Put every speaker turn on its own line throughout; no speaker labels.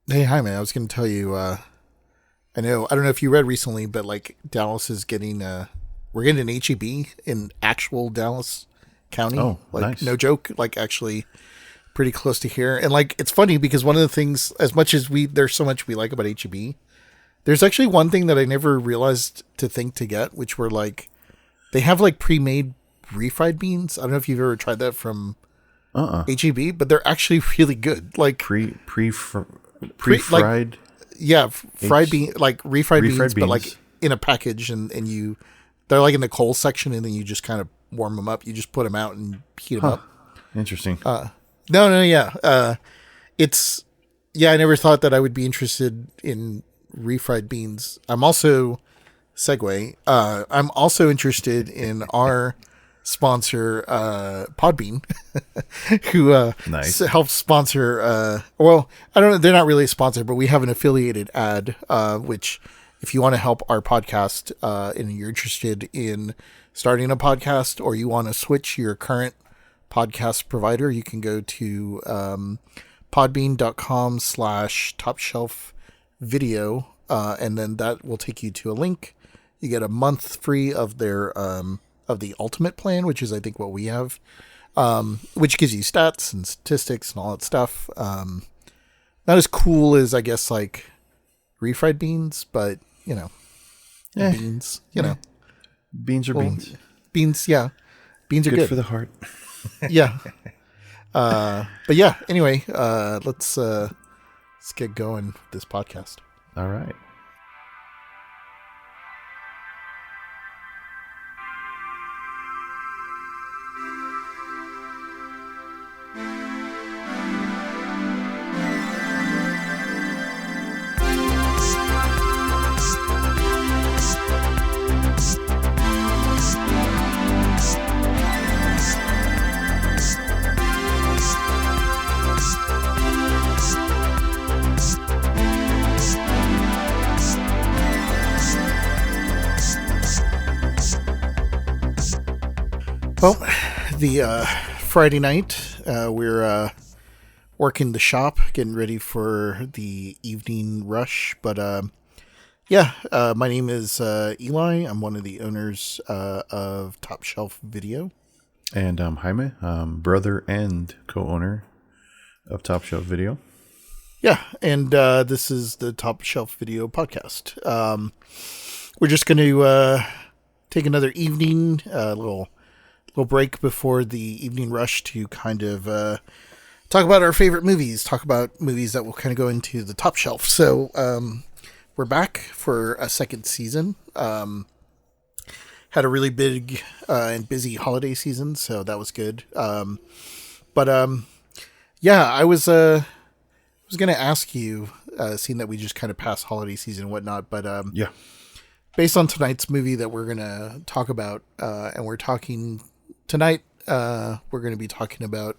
Hey, hi, man. I was going to tell you, I don't know if you read recently, but like Dallas is getting, we're getting an HEB in actual Dallas County.
Oh,
Like,
nice.
no joke, like actually pretty close to here. And like, it's funny because one of the things, as much as there's so much we like about HEB, there's actually one thing that I never realized to think to get, which were like, they have like pre-made refried beans. I don't know if you've ever tried that from
Uh-uh.
HEB, but they're actually really good. Like, pre like
Pre-fried
yeah, fried
H-
bean, like refried beans,
refried
but like
beans.
in a package, and you, they're like in the coal section, and then you just kind of warm them up. You just put them out and heat them
Huh.
up.
Interesting.
No, no, yeah, it's yeah. I never thought that I would be interested in refried beans. I'm also segue. I'm also interested in our sponsor, Podbean, who
Nice.
helps sponsor. Well, I don't know. They're not really a sponsor, but we have an affiliated ad, which if you want to help our podcast and you're interested in starting a podcast or you want to switch your current podcast provider, you can go to podbean.com/top shelf video, and then that will take you to a link. You get a month free of their of the ultimate plan, which is I think what we have, which gives you stats and statistics and all that stuff. Not as cool as I guess like refried beans, but
Eh,
beans,
beans are
well,
beans.
beans, yeah, beans are
Good
good.
for the heart.
Yeah. But yeah, anyway, let's get going with this podcast.
All right.
Well, the Friday night, we're working the shop, getting ready for the evening rush. But yeah, my name is Eli. I'm one of the owners of Top Shelf Video.
And Jaime, brother and co-owner of Top Shelf Video.
Yeah, and this is the Top Shelf Video podcast. We're just going to take another evening, little break before the evening rush to kind of talk about our favorite movies, talk about movies that will kind of go into the top shelf. So we're back for a second season. Had a really big and busy holiday season, so that was good. But yeah, I was going to ask you, seeing that we just kind of passed holiday season and whatnot, but
Yeah.
based on tonight's movie that we're going to talk about, and we're talking tonight, we're going to be talking about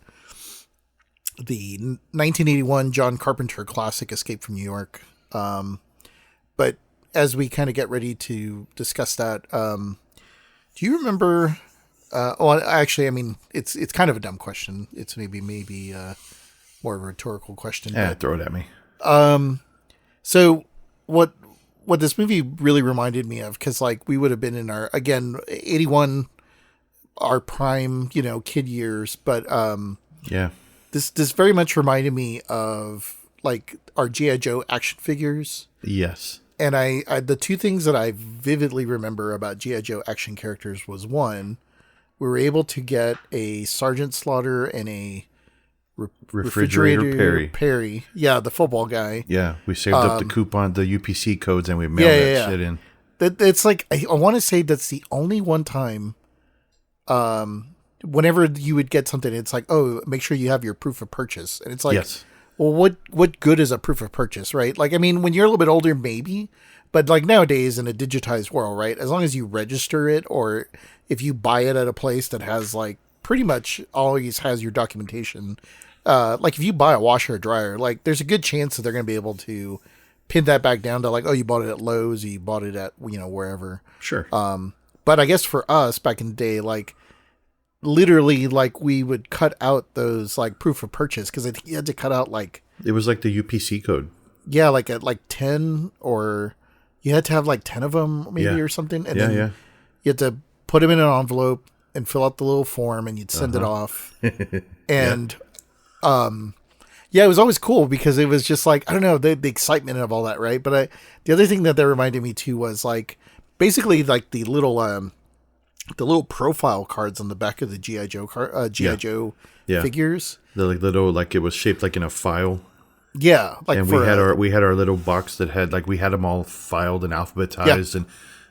the 1981 John Carpenter classic Escape from New York. But as we kind of get ready to discuss that, do you remember, well, actually, I mean, it's kind of a dumb question. It's maybe more of a rhetorical question.
Yeah,
But,
throw it at me.
so what this movie really reminded me of, because like we would have been in our, again, 81, our prime, kid years, but
Yeah.
this very much reminded me of like our G.I. Joe action figures.
Yes.
And I the two things that I vividly remember about G.I. Joe action characters was, one, we were able to get a Sergeant Slaughter and a
Refrigerator Perry.
Yeah, the football guy.
Yeah. We saved up the coupon, the UPC codes, and we mailed
Yeah,
that
yeah, yeah.
shit in.
It's like, I want to say that's the only one time, whenever you would get something, it's like, oh, make sure you have your proof of purchase. And it's like,
Yes.
well, what good is a proof of purchase, right? Like, I mean, when you're a little bit older, maybe, but like nowadays in a digitized world, right? As long as you register it, or if you buy it at a place that has like pretty much always has your documentation, like if you buy a washer or dryer, like there's a good chance that they're going to be able to pin that back down to like, oh, you bought it at Lowe's, or you bought it at, wherever.
Sure.
But I guess for us back in the day, like literally, like we would cut out those like proof of purchase, because I think you had to cut out like,
It was like the UPC code.
yeah, like at like 10, or you had to have like 10 of them maybe or something. And then you had to put them in an envelope and fill out the little form, and you'd send it off. And, yeah, it was always cool because it was just like, I don't know, the excitement of all that. Right. But the other thing that reminded me too was like, basically like the little profile cards on the back of the G.I. Joe Joe figures.
The like little, like it was shaped like in a file.
Yeah, like,
and we had our little box that had like, we had them all filed and alphabetized, and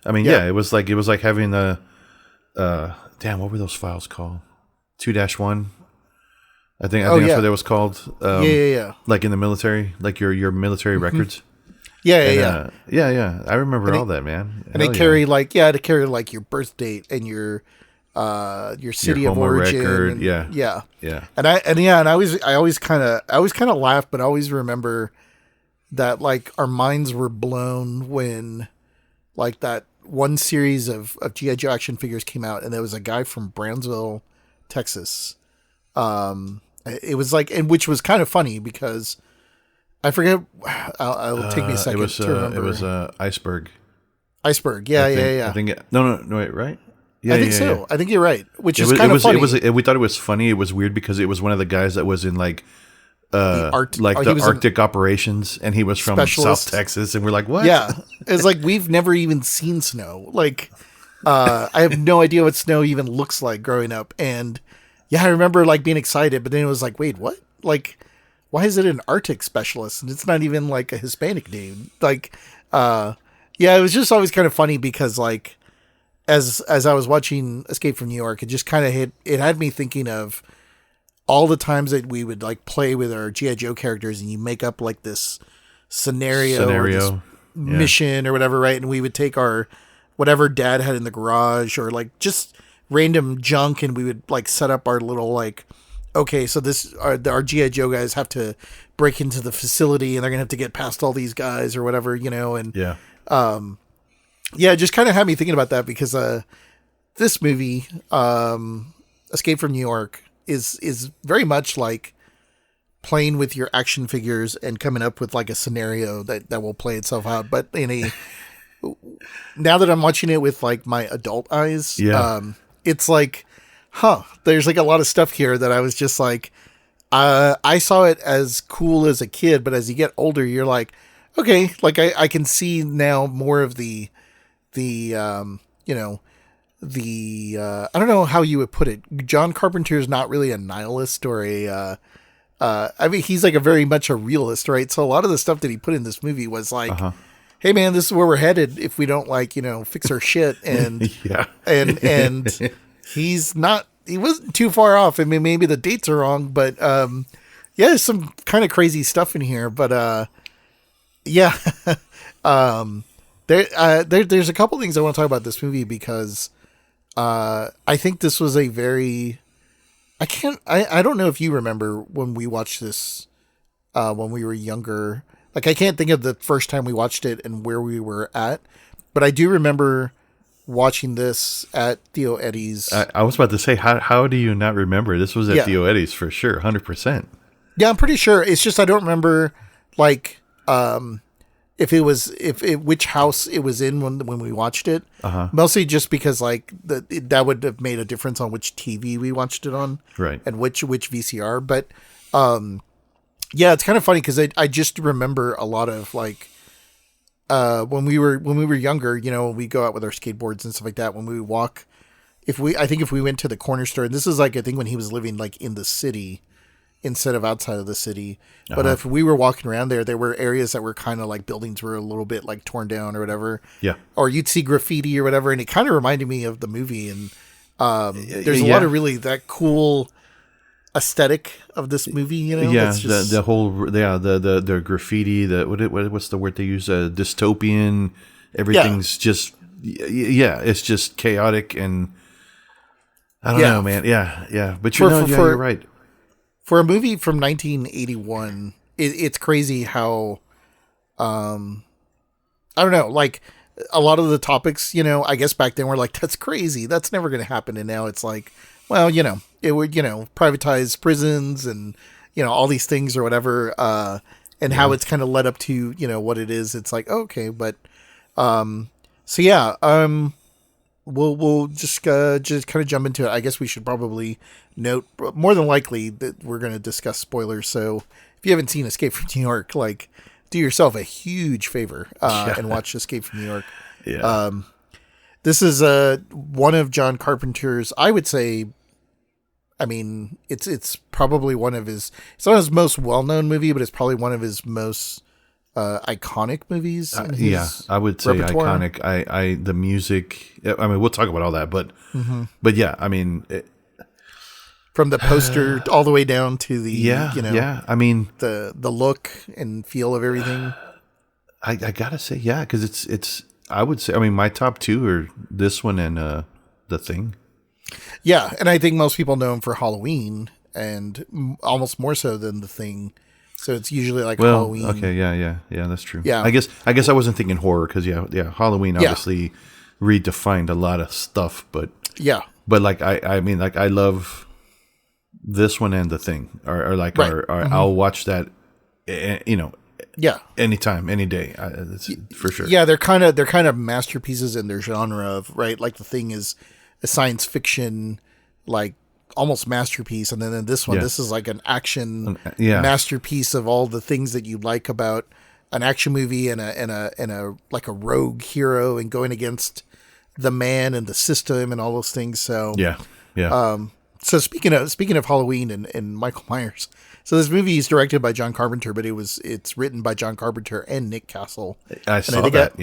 I mean, it was like having the damn, what were those files called? 2-1. I think that's what that was called. Like in the military, like your military records.
Yeah.
I remember all that, man.
And they carry like your birth date and your city of origin.
Record.
And,
yeah.
And I always kind of laugh, but I always remember that like our minds were blown when like that one series of G.I. Joe action figures came out, and there was a guy from Brownsville, Texas. It was like, and which was kind of funny because I forget. It'll take me a second to remember.
It was Iceberg.
Iceberg, yeah.
I think no, wait, right?
Yeah, I think so. Yeah. I think you're right. Which is kind of funny.
We thought it was funny. It was weird because it was one of the guys that was in like the Arctic operations, and he was from South Texas, and we're like, what?
Yeah, it's like we've never even seen snow. Like, I have no idea what snow even looks like growing up, and yeah, I remember like being excited, but then it was like, wait, what? Like, why is it an Arctic specialist, and it's not even like a Hispanic name? Like, yeah, it was just always kind of funny because like, as I was watching Escape from New York, it just kind of had me thinking of all the times that we would like play with our G.I. Joe characters, and you make up like this scenario or this mission or whatever, right? And we would take our whatever dad had in the garage or like just random junk, and we would like set up our little like, okay, so our G.I. Joe guys have to break into the facility, and they're gonna have to get past all these guys or whatever, and it just kind of had me thinking about that because this movie, Escape from New York, is very much like playing with your action figures and coming up with like a scenario that will play itself out. But now that I'm watching it with like my adult eyes, it's like, there's like a lot of stuff here that I was just like, I saw it as cool as a kid, but as you get older, you're like, okay, like I can see now more of the I don't know how you would put it. John Carpenter is not really a nihilist or I mean, he's like a very much a realist, right? So a lot of the stuff that he put in this movie was like, hey man, this is where we're headed if we don't like, fix our shit. And, and he wasn't too far off. I mean, maybe the dates are wrong, but, there's some kind of crazy stuff in here, but, there's a couple things I want to talk about this movie because I think this was a very I don't know if you remember when we watched this when we were younger. Like I can't think of the first time we watched it and where we were at, but I do remember watching this at Theo Eddie's.
I was about to say, how do you not remember? This was at Theo Eddie's for sure, 100%.
Yeah, I'm pretty sure. It's just I don't remember like which house it was in when we watched it. Mostly just because like that would have made a difference on which TV we watched it on,
right? And
which VCR. But it's kind of funny because I just remember a lot of like when we were younger, we go out with our skateboards and stuff like that. When we would walk, if we went to the corner store, and this is like I think when he was living like in the city instead of outside of the city. But if we were walking around there were areas that were kind of like buildings were a little bit like torn down or whatever.
Yeah.
Or you'd see graffiti or whatever. And it kind of reminded me of the movie. And there's a lot of really that cool aesthetic of this movie,
Yeah. Just... The whole, the graffiti, what's the word they use? Dystopian. Everything's just, it's just chaotic and I don't know, man. Yeah. But you're right.
For a movie from 1981, it's crazy how, I don't know, like a lot of the topics, I guess back then we're like, that's crazy. That's never going to happen. And now it's like, well, it would, privatize prisons and, all these things or whatever. and how it's kind of led up to, what it is. It's like, okay, but, so yeah, we'll just kind of jump into it. I guess we should probably note, more than likely, that we're going to discuss spoilers. So if you haven't seen Escape from New York, like, do yourself a huge favor and watch Escape from New York.
Yeah.
This is one of John Carpenter's, I would say, I mean, it's probably one of his, it's not his most well-known movie, but it's probably one of his most iconic movies.
I would say
repertoire.
iconic. The music, I mean, we'll talk about all that, but yeah, I mean,
from the poster all the way down to the,
I mean,
the look and feel of everything.
I gotta say, yeah, because it's, I would say, I mean, my top two are this one and The Thing.
Yeah, and I think most people know him for Halloween, and almost more so than The Thing. So it's usually like Halloween.
Okay, yeah, that's true.
Yeah,
I guess I wasn't thinking horror because Halloween obviously redefined a lot of stuff, but like I mean, like I love this one and The Thing, or like, or I'll watch that, anytime, any day, for sure.
Yeah, they're kind of masterpieces in their genre of, right. Like The Thing is a science fiction, like, almost masterpiece, and then in this one, this is like an action masterpiece of all the things that you like about an action movie and a like a rogue hero and going against the man and the system and all those things. So so speaking of Halloween and Michael Myers, so this movie is directed by John Carpenter, but it's written by John Carpenter and Nick Castle.
I saw that.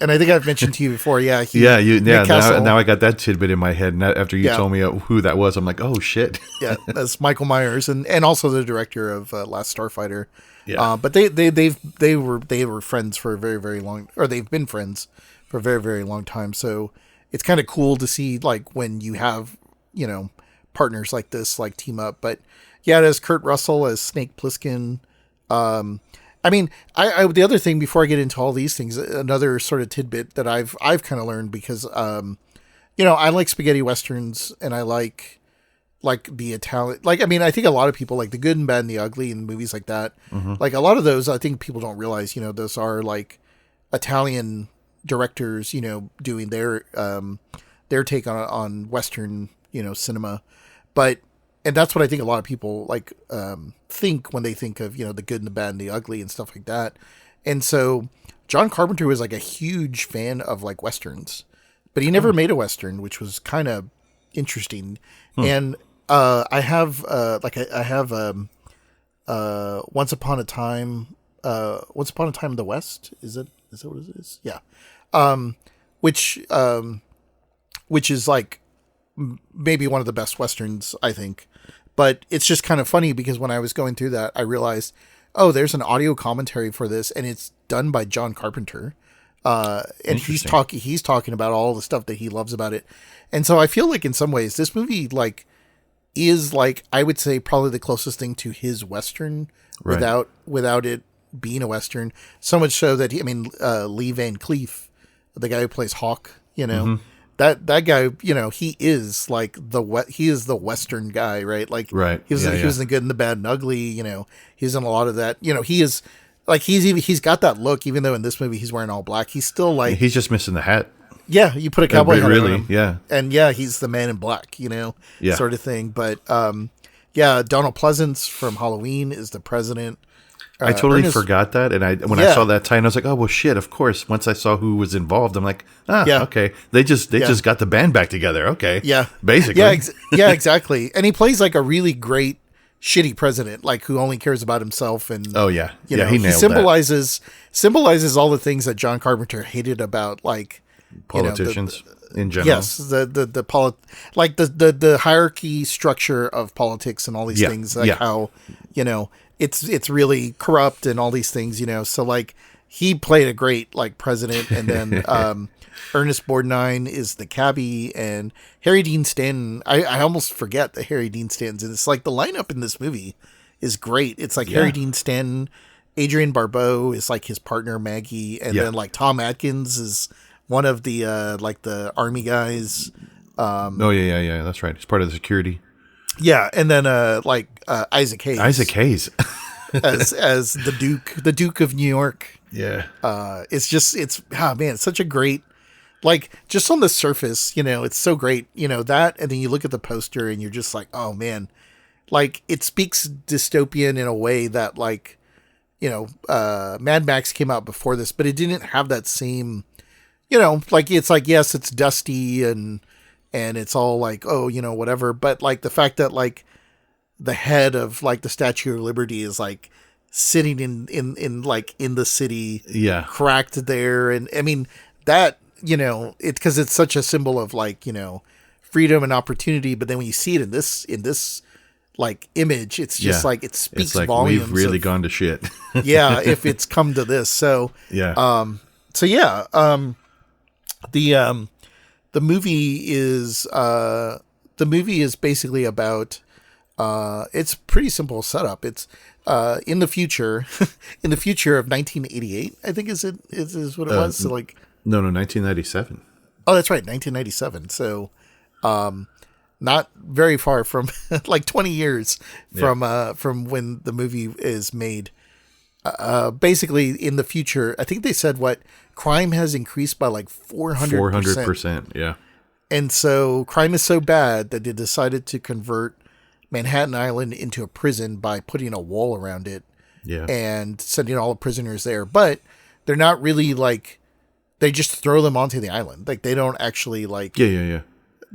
And I think I've mentioned to you before. Nick
Castle, now I got that tidbit in my head. And after you told me who that was, I'm like, oh shit.
That's Michael Myers and also the director of Last Starfighter. But they were friends for a very, very long, or they've been friends for a very, very long time. So it's kind of cool to see, like, when you have, partners like this, like, team up. But yeah, it has Kurt Russell as Snake Plissken. I mean, I the other thing before I get into all these things, another sort of tidbit that I've kind of learned, because I like spaghetti westerns, and I like the Italian, like, I mean, I think a lot of people like The Good and Bad and the Ugly and movies like that. Like, a lot of those, I think people don't realize, those are like Italian directors, doing their take on Western, cinema. And that's what I think a lot of people like think when they think of, The Good and the Bad and the Ugly and stuff like that. And so John Carpenter was like a huge fan of like Westerns, but he never made a Western, which was kind of interesting. And I have Once Upon a Time in the West. Is that what it is? Yeah. Which is like maybe one of the best Westerns, I think. But it's just kind of funny because when I was going through that, I realized, oh, there's an audio commentary for this, and it's done by John Carpenter. And he's talking about all the stuff that he loves about it. And so I feel like in some ways this movie like is like, I would say, probably the closest thing to his Western without it being a Western. So much so that Lee Van Cleef, the guy who plays Hawk, that guy, he is like he is the Western guy, right? Like, he was in The Good and the Bad and Ugly, he's in a lot of that, he is like, he's got that look, even though in this movie he's wearing all black. He's still like,
he's just missing the hat.
Yeah. You put a cowboy hat on him.
Yeah.
And he's the man in black, sort of thing. But, Donald Pleasance from Halloween is the president.
I totally forgot that, and when I saw that title, I was like, "Oh well, shit!" Of course. Once I saw who was involved, I'm like, okay, they just got the band back together." Okay, basically,
exactly. And he plays like a really great shitty president, like, who only cares about himself, and he symbolizes all the things that John Carpenter hated about, like,
politicians in general.
Yes, the hierarchy structure of politics and all these things, like how it's really corrupt and all these things, so like he played a great like president. And then Ernest Borgnine is the cabbie, and Harry Dean Stanton, I almost forget that Harry Dean Stanton's in. It's like the lineup in this movie is great. It's like Harry Dean Stanton, Adrienne Barbeau is like his partner Maggie, and then like Tom Atkins is one of the like the army guys.
That's right. He's part of the security.
Yeah, and then like Isaac Hayes.
Isaac Hayes.
as the Duke of New York.
Yeah.
It's man, it's such a great, like, just on the surface, it's so great, that, and then you look at the poster and you're just like, oh man, like, it speaks dystopian in a way that, like, Mad Max came out before this, but it didn't have that same, like, it's like, yes, it's dusty and it's all like, oh, whatever. But like the fact that like the head of like the Statue of Liberty is like sitting in like in the city, cracked there. And I mean that, it's because it's such a symbol of like, freedom and opportunity. But then when you see it in this like image, it's just like, it speaks volumes.
We've really gone to shit.
Yeah. If it's come to this. So, the movie is basically about, it's pretty simple setup. It's, in the future of 1988, I think is what it was. So like,
no, 1997.
Oh, that's right. 1997. So, not very far from like 20 years from when the movie is made. Basically in the future, I think they said crime has increased by like 400%.
Yeah.
And so crime is so bad that they decided to convert Manhattan Island into a prison by putting a wall around it.
Yeah.
And sending all the prisoners there. But they're not really like, they just throw them onto the island. Like they don't actually like,
Yeah.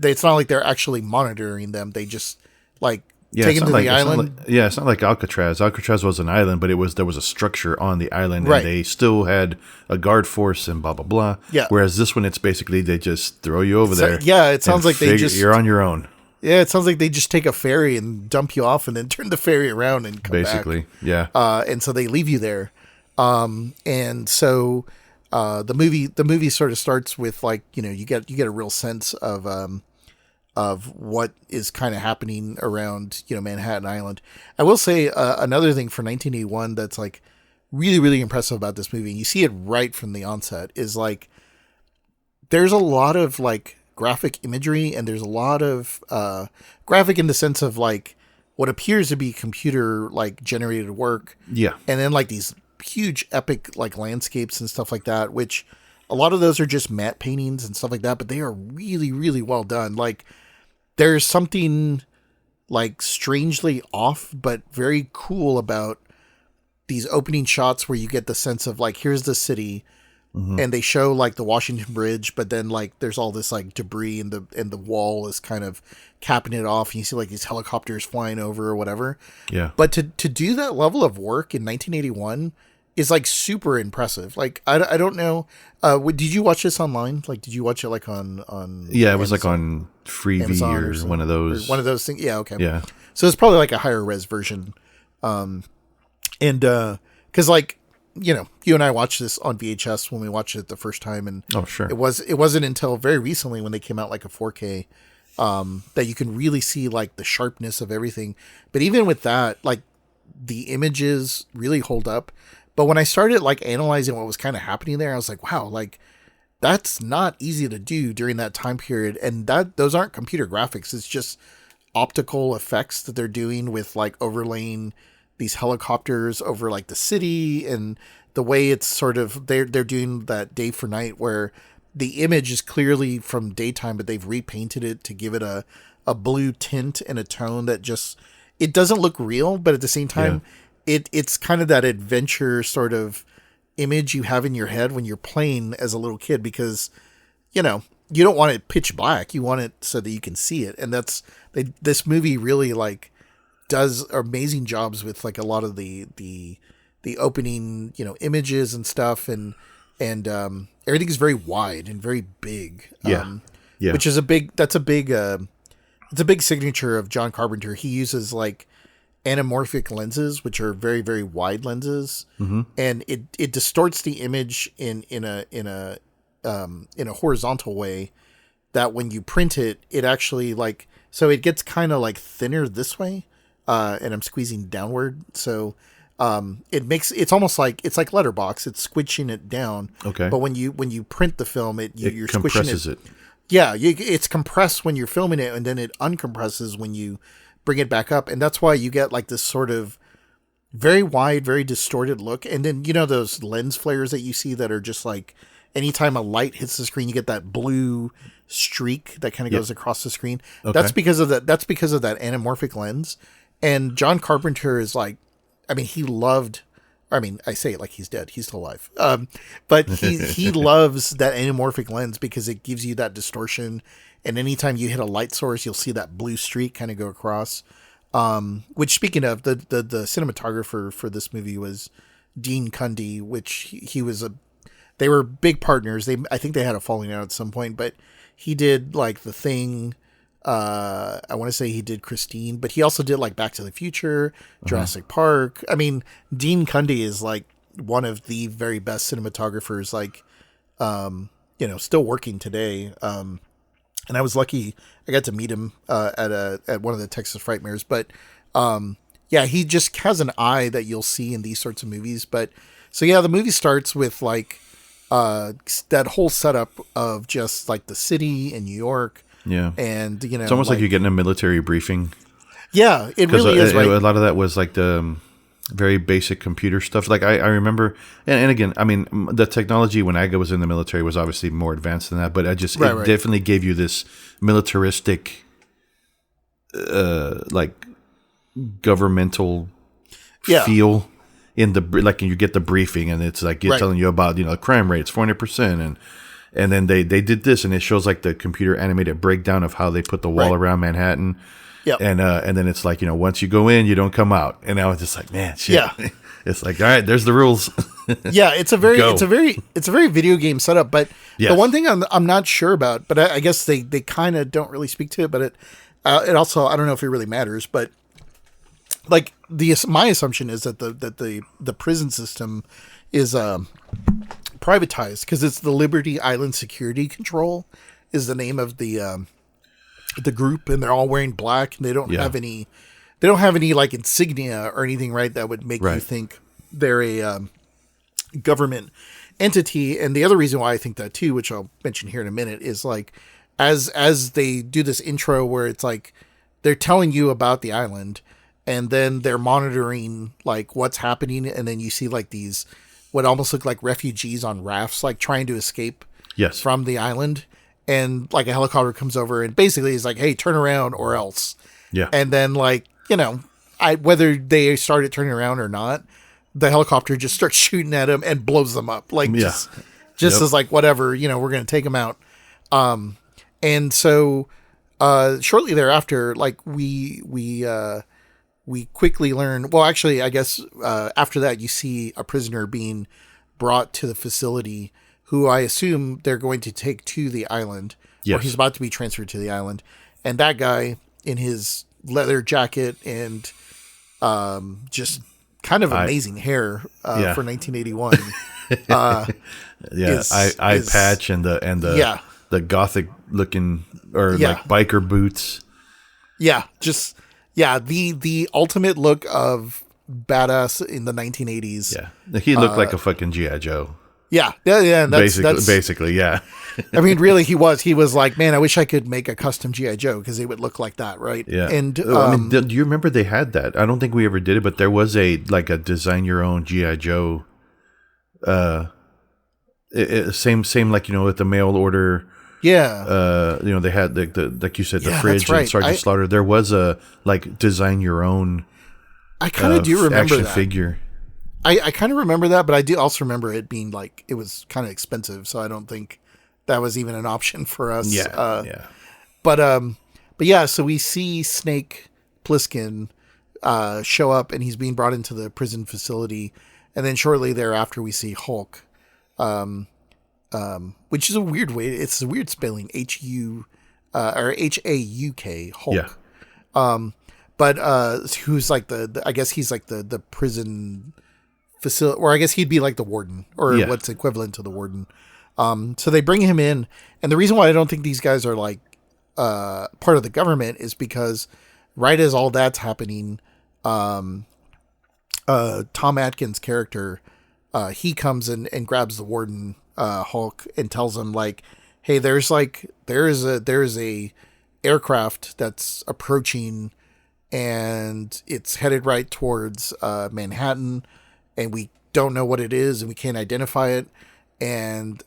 It's not like they're actually monitoring them. They just like take them to the island.
It's not like Alcatraz. Alcatraz was an island, but there was a structure on the island, and they still had a guard force and blah blah blah.
Yeah.
Whereas this one, it's basically they just throw you over there.
Yeah, it sounds like
you're on your own.
Yeah, it sounds like they just take a ferry and dump you off, and then turn the ferry around and come back.
Yeah.
And so they leave you there. And so the movie sort of starts with like, you get a real sense of what is kind of happening around, Manhattan Island. I will say another thing for 1981 that's like really, really impressive about this movie, and you see it right from the onset, is like there's a lot of like graphic imagery, and there's a lot of graphic in the sense of like what appears to be computer like generated work.
Yeah.
And then like these huge epic like landscapes and stuff like that, which a lot of those are just matte paintings and stuff like that, but they are really, really well done. Like there's something like strangely off, but very cool about these opening shots where you get the sense of like, here's the city, and they show like the Washington Bridge, but then like there's all this like debris and the wall is kind of capping it off, and you see like these helicopters flying over or whatever.
Yeah.
But to do that level of work in 1981 is like super impressive. Like I don't know. Did you watch this online? Like, did you watch it like on?
Yeah, it was Amazon, like on Freevee
Amazon
or one of those.
One of those things. Yeah. Okay.
Yeah.
So it's probably like a higher res version. Because like, you and I watched this on VHS when we watched it the first time, and
oh sure,
it wasn't until very recently when they came out like a 4K that you can really see like the sharpness of everything. But even with that, like the images really hold up. But when I started like analyzing what was kind of happening there, I was like, wow, like that's not easy to do during that time period. And those aren't computer graphics. It's just optical effects that they're doing with like overlaying these helicopters over like the city, and the way it's sort of, they're doing that day for night where the image is clearly from daytime, but they've repainted it to give it a blue tint and a tone that just, it doesn't look real, but at the same time, it's kind of that adventure sort of image you have in your head when you're playing as a little kid, because, you don't want it pitch black. You want it so that you can see it. And this movie really like does amazing jobs with like a lot of the opening, images and stuff. And everything is very wide and very big. Which is a big signature of John Carpenter. He uses like anamorphic lenses, which are very, very wide lenses, and it distorts the image in a horizontal way that when you print it, it actually like, so it gets kind of like thinner this way, and I'm squeezing downward, so it's almost like, it's like letterbox, it's squishing it down.
Okay.
But when you print the film, you're
compresses
squishing it.
it.
Yeah, it's compressed when you're filming it, and then it uncompresses when you bring it back up, and that's why you get like this sort of very wide, very distorted look. And then, those lens flares that you see that are just like, anytime a light hits the screen, you get that blue streak that kind of goes across the screen.
Okay.
That's because of that anamorphic lens. And John Carpenter is like, he loved, I say it like he's dead. He's still alive. But he loves that anamorphic lens because it gives you that distortion. And anytime you hit a light source, you'll see that blue streak kind of go across. Which, speaking of, the cinematographer for this movie was Dean Cundey, which they were big partners. I think they had a falling out at some point, but he did like The Thing. I want to say he did Christine, but he also did like Back to the Future, Jurassic Park. Dean Cundey is like one of the very best cinematographers, like, still working today. And I was lucky I got to meet him at one of the Texas Frightmares. But he just has an eye that you'll see in these sorts of movies. But so the movie starts with like that whole setup of just like the city in New York.
Yeah,
and
it's almost like you're getting a military briefing.
Yeah, it really is. Right?
A lot of that was like the very basic computer stuff. Like I remember, and again, the technology when I was in the military was obviously more advanced than that, but it definitely gave you this militaristic, like governmental feel in you get the briefing and it's like telling you about crime rates 400%, and then they did this and it shows like the computer animated breakdown of how they put the wall around Manhattan. Yeah, and then it's like once you go in, you don't come out. And I was just like, man, shit. Yeah, it's like, all right, there's the rules.
Yeah, it's a very video game setup. But the one thing I'm not sure about, but I guess they kind of don't really speak to it. But it also, I don't know if it really matters. But like my assumption is that the prison system is privatized because it's the Liberty Island Security Control is the name of the group, and they're all wearing black, and they don't have any like insignia or anything, right? That would make you think they're a government entity. And the other reason why I think that too, which I'll mention here in a minute, is like as they do this intro where it's like they're telling you about the island, and then they're monitoring like what's happening, and then you see like these what almost look like refugees on rafts, like trying to escape from the island. And like a helicopter comes over and basically is like, hey, turn around or else. Yeah. And then like, whether they started turning around or not, the helicopter just starts shooting at them and blows them up. Like just as like, whatever, we're going to take them out. And so shortly thereafter, like we quickly learn, well, actually, I guess after that, you see a prisoner being brought to the facility who I assume they're going to take to the island, or he's about to be transferred to the island. And that guy in his leather jacket and just kind of amazing hair for 1981.
Eye patch and the gothic looking like biker boots. Yeah,
just the ultimate look of badass in the 1980s.
Yeah, he looked like a fucking G.I. Joe.
Yeah.
Basically, yeah.
Really, he was like, man, I wish I could make a custom G.I. Joe because they would look like that, right?
Yeah. And do you remember they had that? I don't think we ever did it, but there was a design your own G.I. Joe. Same like with the mail order.
Yeah.
They had the like you said, the fridge and Sergeant Slaughter. There was a design your own.
I kind of do remember
action
that
figure.
I kind of remember that, but I do also remember it being like it was kind of expensive, so I don't think that was even an option for us. But yeah, so we see Snake Plissken show up, and he's being brought into the prison facility, and then shortly thereafter we see Hulk, which is a weird way. It's a weird spelling, H-U or H-A-U-K, Hulk. Yeah. But who's like I guess he's like the prison facility, or I guess he'd be like the warden, or what's equivalent to the warden. So they bring him in, and the reason why I don't think these guys are like part of the government is because right as all that's happening, Tom Atkins' character, he comes in and grabs the warden, Hulk, and tells him like, hey, there is a aircraft that's approaching, and it's headed right towards Manhattan, and we don't know what it is, and we can't identify it. And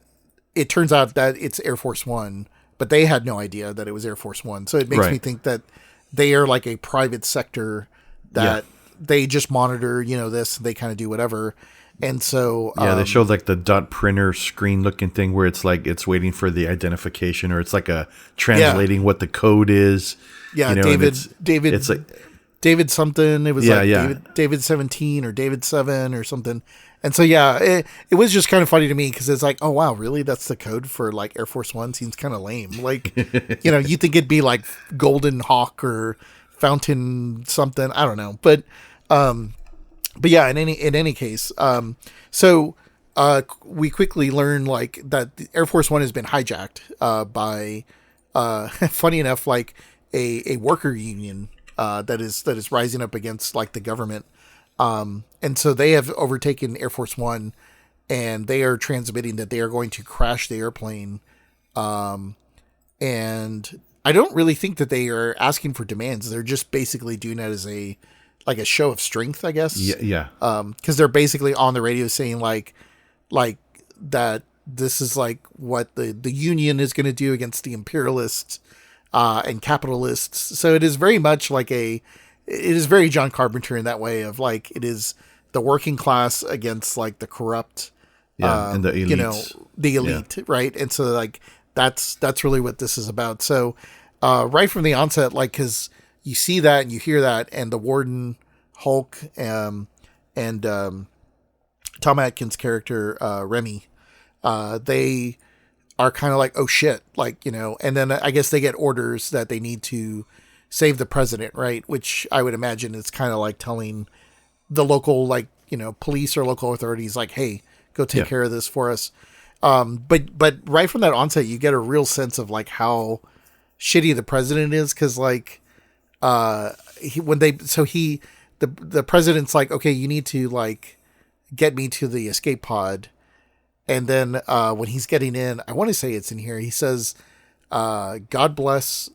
it turns out that it's Air Force One, but they had no idea that it was Air Force One. So it makes me think that they are like a private sector that they just monitor, this, they kind of do whatever. And so,
they showed like the dot printer screen looking thing where it's like, it's waiting for the identification, or it's like a translating what the code is.
Yeah. David, it's like David something. It was David 17 or David 7 or something. And so, it was just kind of funny to me because it's like, oh, wow, really? That's the code for like Air Force One? Seems kind of lame. Like, you think it'd be like Golden Hawk or Fountain something. I don't know. But yeah, in any case, we quickly learn like that the Air Force One has been hijacked by, funny enough, like a worker union that is rising up against like the government. And so they have overtaken Air Force One, and they are transmitting that they are going to crash the airplane. And I don't really think that they are asking for demands. They're just basically doing it as a show of strength, I guess.
Yeah.
Cause they're basically on the radio saying like that this is like what the union is going to do against the imperialists, and capitalists. So it is very much like it is very John Carpenter in that way of like, it is the working class against like the corrupt,
and the elites.
The elite. Right. And so like, that's really what this is about. So, right from the onset, like, cause you see that and you hear that, and the Warden, Hulk, and Tom Atkins' character, Remy, they are kind of like, oh shit, like, and then I guess they get orders that they need to save the president, right? Which I would imagine is kind of like telling the local, like, police or local authorities, like, hey, go take care of this for us. But right from that onset, you get a real sense of like how shitty the president is. Cause like, the president's like, okay, you need to like get me to the escape pod. And then, when he's getting in, I want to say it's in here. He says, God bless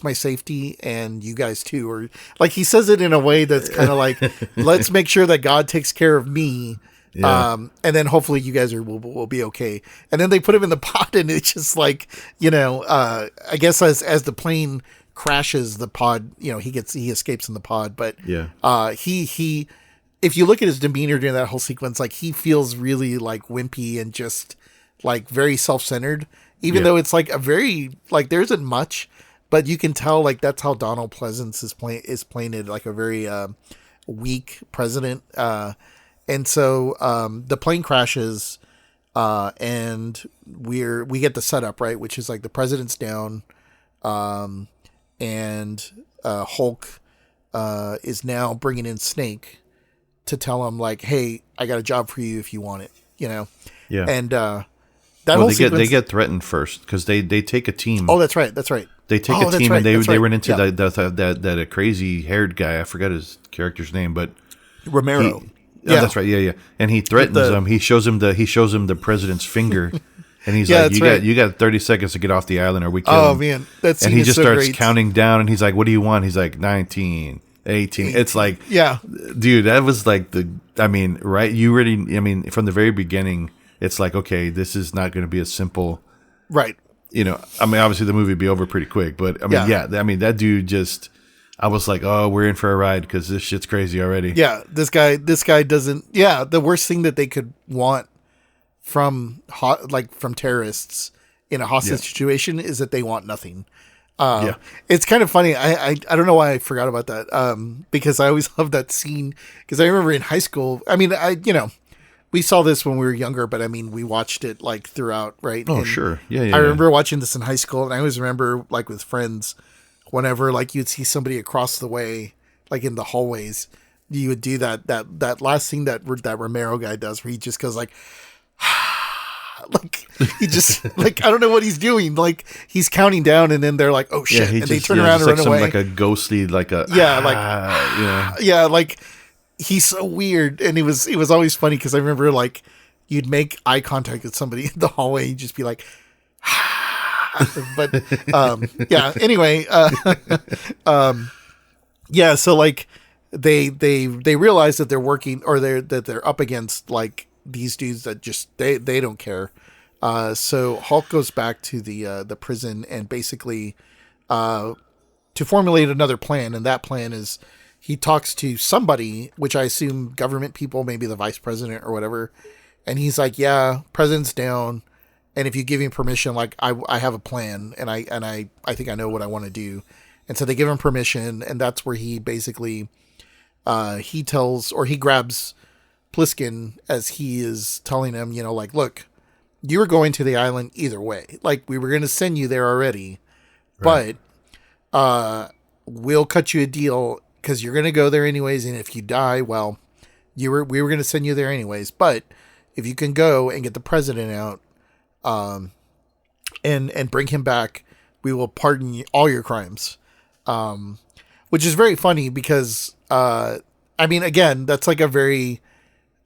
my safety and you guys too. Or like, he says it in a way that's kind of like, let's make sure that God takes care of me. Yeah. And then hopefully you guys will be okay. And then they put him in the pod, and it's just like, I guess as the plane crashes, the pod, he escapes in the pod, but he if you look at his demeanor during that whole sequence, like he feels really like wimpy and just like very self-centered, even though it's like a very, like there isn't much, but you can tell like that's how Donald Pleasance is playing it, like a very weak president. And so the plane crashes, and we get the setup, right, which is like the president's down, and Hulk is now bringing in Snake to tell him like, hey, I got a job for you if you want it, Yeah. And
they get threatened first because they take a team.
Oh, that's right.
They take a team, and they run into that crazy haired guy. I forgot his character's name, but
Romero.
That's right. Yeah. And he threatens him. He shows him the president's finger, and he's like, "You got 30 seconds to get off the island, or we kill him."
Oh man, that's
and he just starts counting down, and he's like, "What do you want?" He's like, 19, 18. It's like, dude, that was like right? You really, from the very beginning, it's like, okay, this is not going to be a simple,
right?
Obviously the movie would be over pretty quick, but that dude just. I was like, oh, we're in for a ride because this shit's crazy already. Yeah,
this guy doesn't. Yeah, the worst thing that they could want from terrorists in a hostage situation is that they want nothing. It's kind of funny. I don't know why I forgot about that. Because I always loved that scene. Because I remember in high school. We saw this when we were younger, but we watched it like throughout, right?
Oh, sure, yeah.
I remember watching this in high school, and I always remember like with friends. Whenever like you'd see somebody across the way, like in the hallways, you would do that last thing that Romero guy does, where he just goes like, like he just like I don't know what he's doing, like he's counting down, and then they're like, oh shit, and they turn around and run away,
like a ghostly, like a
like he's so weird, and it was always funny because I remember like you'd make eye contact with somebody in the hallway, you'd just be like. But anyway, Yeah, so like they realize that they're working, or they're up against like these dudes that just they don't care. So Hulk goes back to the prison and basically to formulate another plan, and that plan is he talks to somebody, which I assume government people, maybe the vice president or whatever, and he's like, "Yeah, president's down, and if you give me permission, like I have a plan, and I think I know what I want to do." And so they give him permission, and that's where he basically he tells, or he grabs Plissken as he is telling him, you know, like, look, you were going to the island either way. Like, we were going to send you there already, right. But we'll cut you a deal because you're going to go there anyways. And if you die, well, we were going to send you there anyways. But if you can go and get the president out and bring him back, we will pardon all your crimes. Which is very funny because, I mean, again, that's like a very,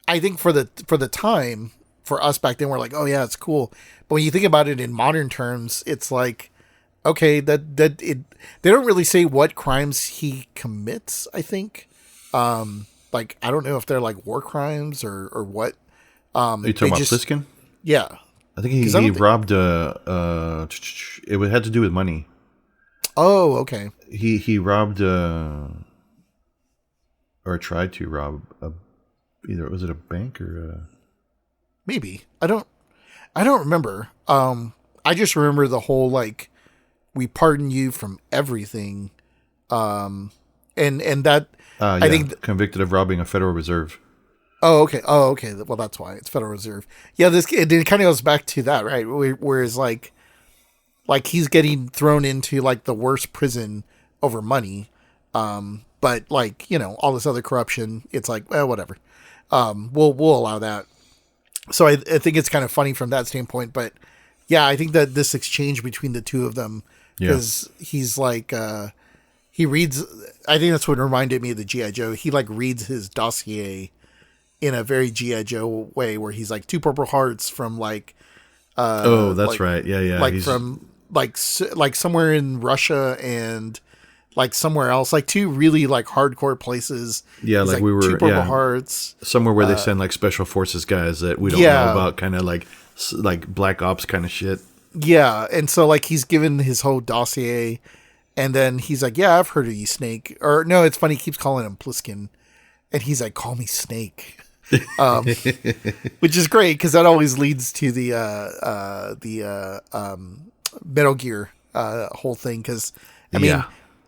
I think for the time for us back then, we're like, oh yeah, it's cool. But when you think about it in modern terms, it's like, okay, they don't really say what crimes he commits. I think, like, I don't know if they're like war crimes or what.
Are you talking about Plissken?
Yeah.
I think he robbed it had to do with money.
Oh, okay.
He robbed or tried to rob either was it a bank or
maybe. I don't remember. I just remember the whole like we pardon you from everything. And that I think
convicted of robbing a Federal Reserve.
Oh, okay. Well, that's why it's Federal Reserve. Yeah, it kind of goes back to that, right? Whereas like he's getting thrown into like the worst prison over money. But like, you know, all this other corruption, it's like, well, whatever. We'll allow that. So I think it's kind of funny from that standpoint, but yeah, I think that this exchange between the two of them, because he's like, he reads, I think that's what reminded me of the G.I. Joe. He like reads his dossier in a very G.I. Joe way where he's like 2 Purple Hearts from like,
that's
like,
right. Yeah.
Like from like somewhere in Russia and like somewhere else, like 2 really like hardcore places.
Yeah.
He's
like we were
2 Purple Hearts.
Somewhere where they send like special forces guys that we don't know about, kind of like Black Ops kind of shit.
Yeah. And so like he's given his whole dossier and then he's like, yeah, I've heard of you, Snake. Or no, it's funny. He keeps calling him Plissken and he's like, call me Snake. Which is great because that always leads to the Metal Gear whole thing. Because I mean,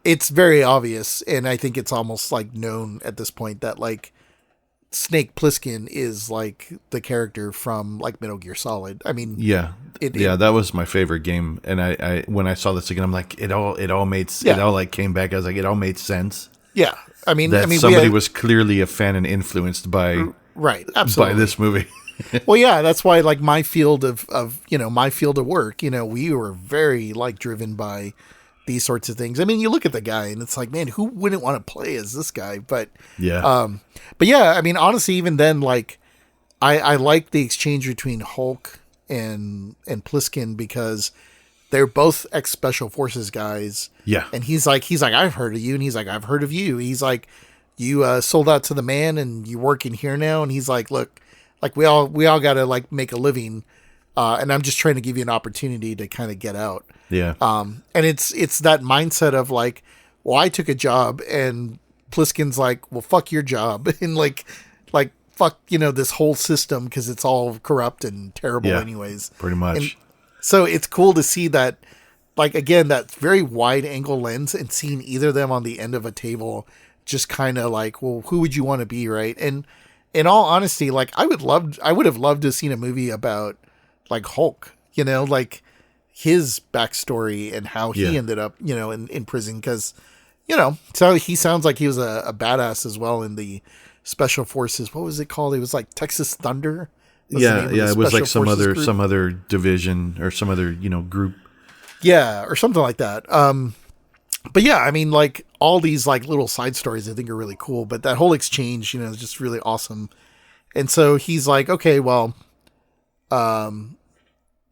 it's very obvious, and I think it's almost like known at this point that like Snake Plissken is like the character from like Metal Gear Solid. I mean,
that was my favorite game, and I when I saw this again, I'm like, it all made it all like came back. I was like, it all made sense.
Yeah, I mean,
somebody was clearly a fan and influenced by.
Right, absolutely.
By this movie.
Well, yeah, that's why like my field of my field of work, you know, we were very like driven by these sorts of things. I mean, you look at the guy and it's like, man, who wouldn't want to play as this guy? But but yeah, I mean, honestly, even then, like I like the exchange between Hulk and Plissken because they're both ex Special Forces guys. Yeah. And he's like, I've heard of you, and he's like, I've heard of you. He's like, you sold out to the man and you're working here now. And he's like, look, like we all got to like make a living. And I'm just trying to give you an opportunity to kind of get out. Yeah. And it's that mindset of like, well, I took a job and Plissken's like, well, fuck your job. And like, fuck, you know, this whole system. 'Cause it's all corrupt and terrible anyways.
Pretty much.
And so it's cool to see that, like, again, that very wide angle lens and seeing either of them on the end of a table, just kind of like, well, who would you want to be, right? And in all honesty, like I would have loved to have seen a movie about like Hulk, you know, like his backstory and how he ended up, you know, in prison. Because, you know, so he sounds like he was a badass as well in the Special Forces. What was it called? It was like Texas Thunder.
It was like some other division or some other, you know, group.
Yeah, or something like that. But yeah, I mean, like all these like little side stories I think are really cool, but that whole exchange, you know, is just really awesome. And so he's like, okay, well, I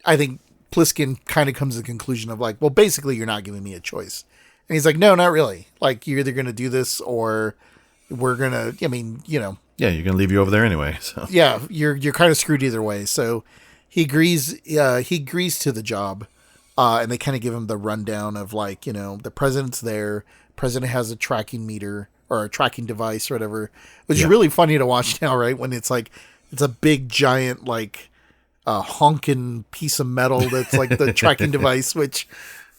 think Plissken kind of comes to the conclusion of like, well, basically you're not giving me a choice. And he's like, no, not really. Like, you're either going to do this or we're going to, I mean, you know.
Yeah, you're going to leave you over there anyway. So
yeah, you're kind of screwed either way. So he agrees to the job. And they kind of give him the rundown of like, you know, the president's there. President has a tracking meter or a tracking device or whatever, which is really funny to watch now, right? When it's like, it's a big giant, like honking piece of metal that's like the tracking device, which,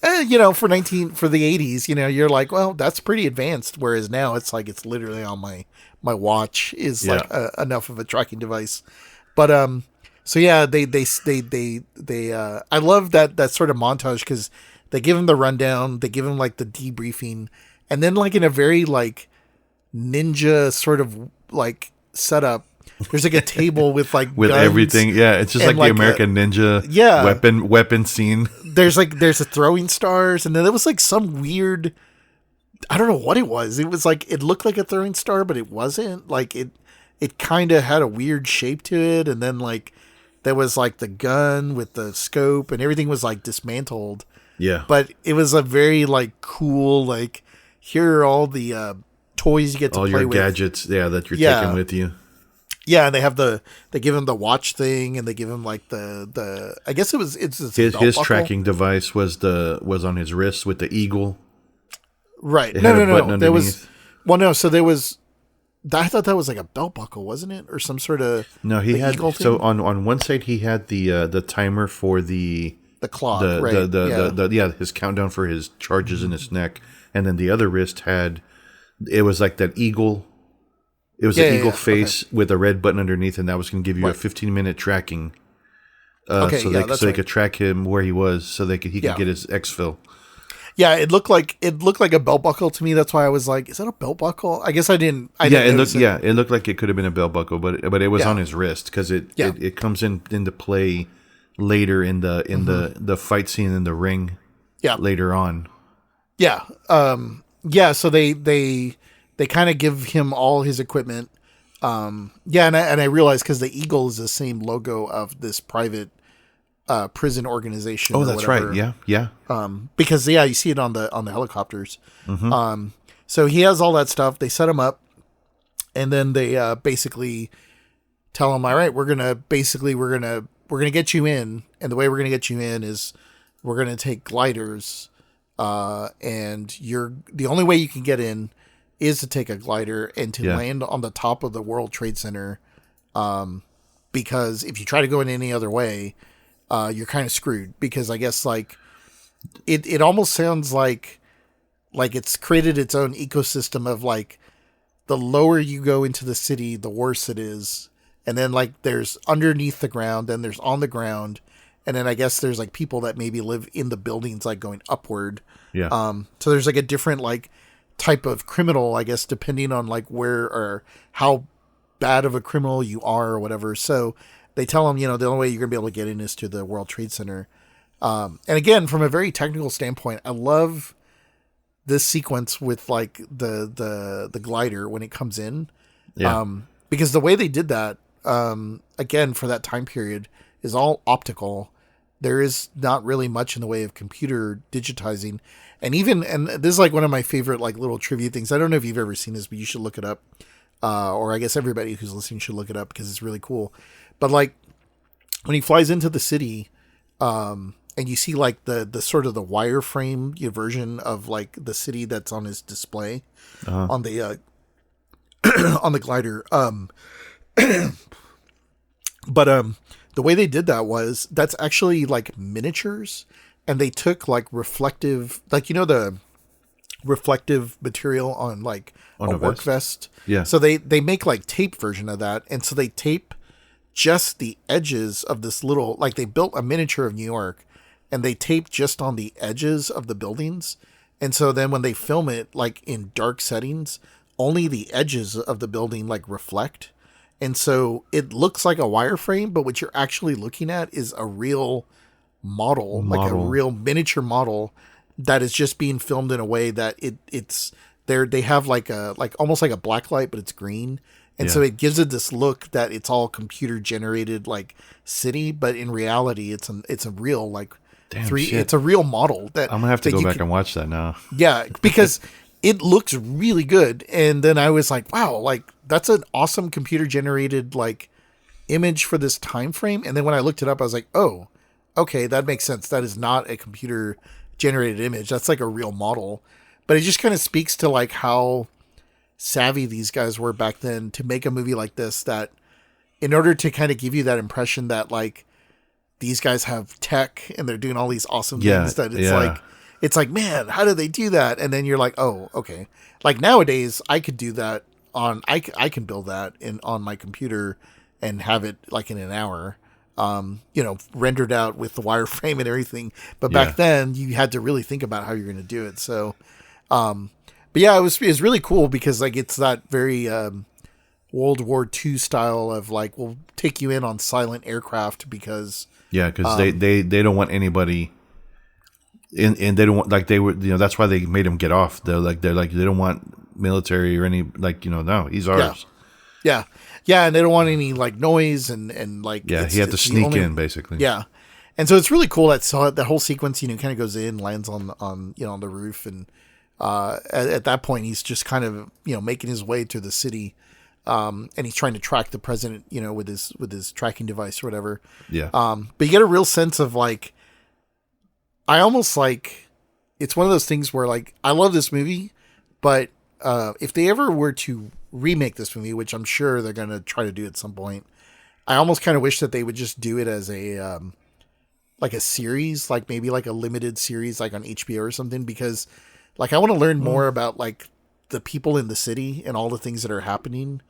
you know, for the 80s, you know, you're like, well, that's pretty advanced. Whereas now it's like, it's literally on my watch is like enough of a tracking device. But, so yeah, they I love that sort of montage because they give him the rundown, they give him like the debriefing, and then like in a very like ninja sort of like setup, there's like a table with like
with
guns
everything. Yeah, it's just like the American Ninja weapon scene.
There's a throwing stars, and then there was like some weird, I don't know what it was. It was like, it looked like a throwing star, but it wasn't. Like it kind of had a weird shape to it, and then like there was like the gun with the scope, and everything was like dismantled.
Yeah.
But it was a very like cool, like, here are all the toys you get to play with. All your
gadgets, that you're taking with you.
Yeah, and they give him the watch thing, and they give him like the I guess it's
his tracking device was on his wrist with the eagle.
Right. No. There was, well, no. So there was, I thought that was like a belt buckle, wasn't it, or some sort of?
No, he had. So on one side he had the timer for the
clock,
his countdown for his charges in his neck, and then the other wrist had, it was like that eagle. It was an eagle face with a red button underneath, and that was going to give you a 15-minute tracking. So they could track him where he was, so he could get his exfil.
Yeah, it looked like a belt buckle to me. That's why I was like, "Is that a belt buckle?" I guess I didn't.
It looked like it could have been a belt buckle, but it was on his wrist because it comes into play later in the fight scene in the ring. Yeah, later on.
Yeah, So they kind of give him all his equipment. And I realized because the eagle is the same logo of this private prison organization.
Oh, that's right. Yeah.
Because you see it on the helicopters. Mm-hmm. So he has all that stuff. They set him up, and then they basically tell him, "All right, we're gonna get you in, and the way we're gonna get you in is we're gonna take gliders, and the only way you can get in is to take a glider and to land on the top of the World Trade Center, because if you try to go in any other way, you're kind of screwed, because I guess like it almost sounds like it's created its own ecosystem of like the lower you go into the city, the worse it is. And then like there's underneath the ground, then there's on the ground. And then I guess there's like people that maybe live in the buildings, like going upward.
Yeah.
So there's like a different like type of criminal, I guess, depending on like where or how bad of a criminal you are or whatever. So they tell him, the only way you're gonna be able to get in is to the World Trade Center. And again, from a very technical standpoint, I love this sequence with like the glider when it comes in. Yeah. Because the way they did that, again, for that time period is all optical. There is not really much in the way of computer digitizing. And this is like one of my favorite like little trivia things. I don't know if you've ever seen this, but you should look it up. Or I guess everybody who's listening should look it up because it's really cool. But like when he flies into the city, and you see like the sort of the wireframe version of like the city that's on his display on the on the glider. But the way they did that was that's actually like miniatures, and they took like reflective, like the reflective material on like a work vest.
Yeah.
So they make like tape version of that, and so they tape just the edges of this little, like they built a miniature of New York, and they tape just on the edges of the buildings. And so then when they film it like in dark settings, only the edges of the building like reflect. And so it looks like a wireframe, but what you're actually looking at is a real model, like a real miniature model that is just being filmed in a way that it's there. They have like almost like a black light, but it's green. And so it gives it this look that it's all computer generated like city, but in reality it's a real like
Damn
three.
shit.
It's a real model that
I'm gonna have to
that
go
you
back and watch that now.
Yeah, because it looks really good. And then I was like, wow, like that's an awesome computer generated like image for this time frame. And then when I looked it up, I was like, oh, okay, that makes sense. That is not a computer generated image. That's like a real model. But it just kind of speaks to like how savvy these guys were back then to make a movie like this, that in order to kind of give you that impression that like these guys have tech and they're doing all these awesome things, that it's like, man, how did they do that? And then you're like, oh, okay. Like nowadays I could do that I can build that on my computer and have it like in an hour, rendered out with the wireframe and everything. But back then you had to really think about how you're going to do it. So, but yeah, it was really cool because like, it's that very, World War II style of like, we'll take you in on silent aircraft because
they don't want anybody and they don't want, like, they were, that's why they made him get off. They're like they don't want military or any, like, no, he's ours.
Yeah, and they don't want any like noise and like,
he had to sneak in basically.
Yeah, and so it's really cool that whole sequence, kind of goes in, lands on the roof, and at that point he's just kind of making his way through the city, and he's trying to track the president, with his tracking device or whatever.
Yeah.
But you get a real sense of like, I almost like, it's one of those things where like, I love this movie, but if they ever were to remake this movie, which I'm sure they're going to try to do at some point, I almost kind of wish that they would just do it as a, like a series, like maybe like a limited series, like on HBO or something, because like, I want to learn more about like the people in the city and all the things that are happening,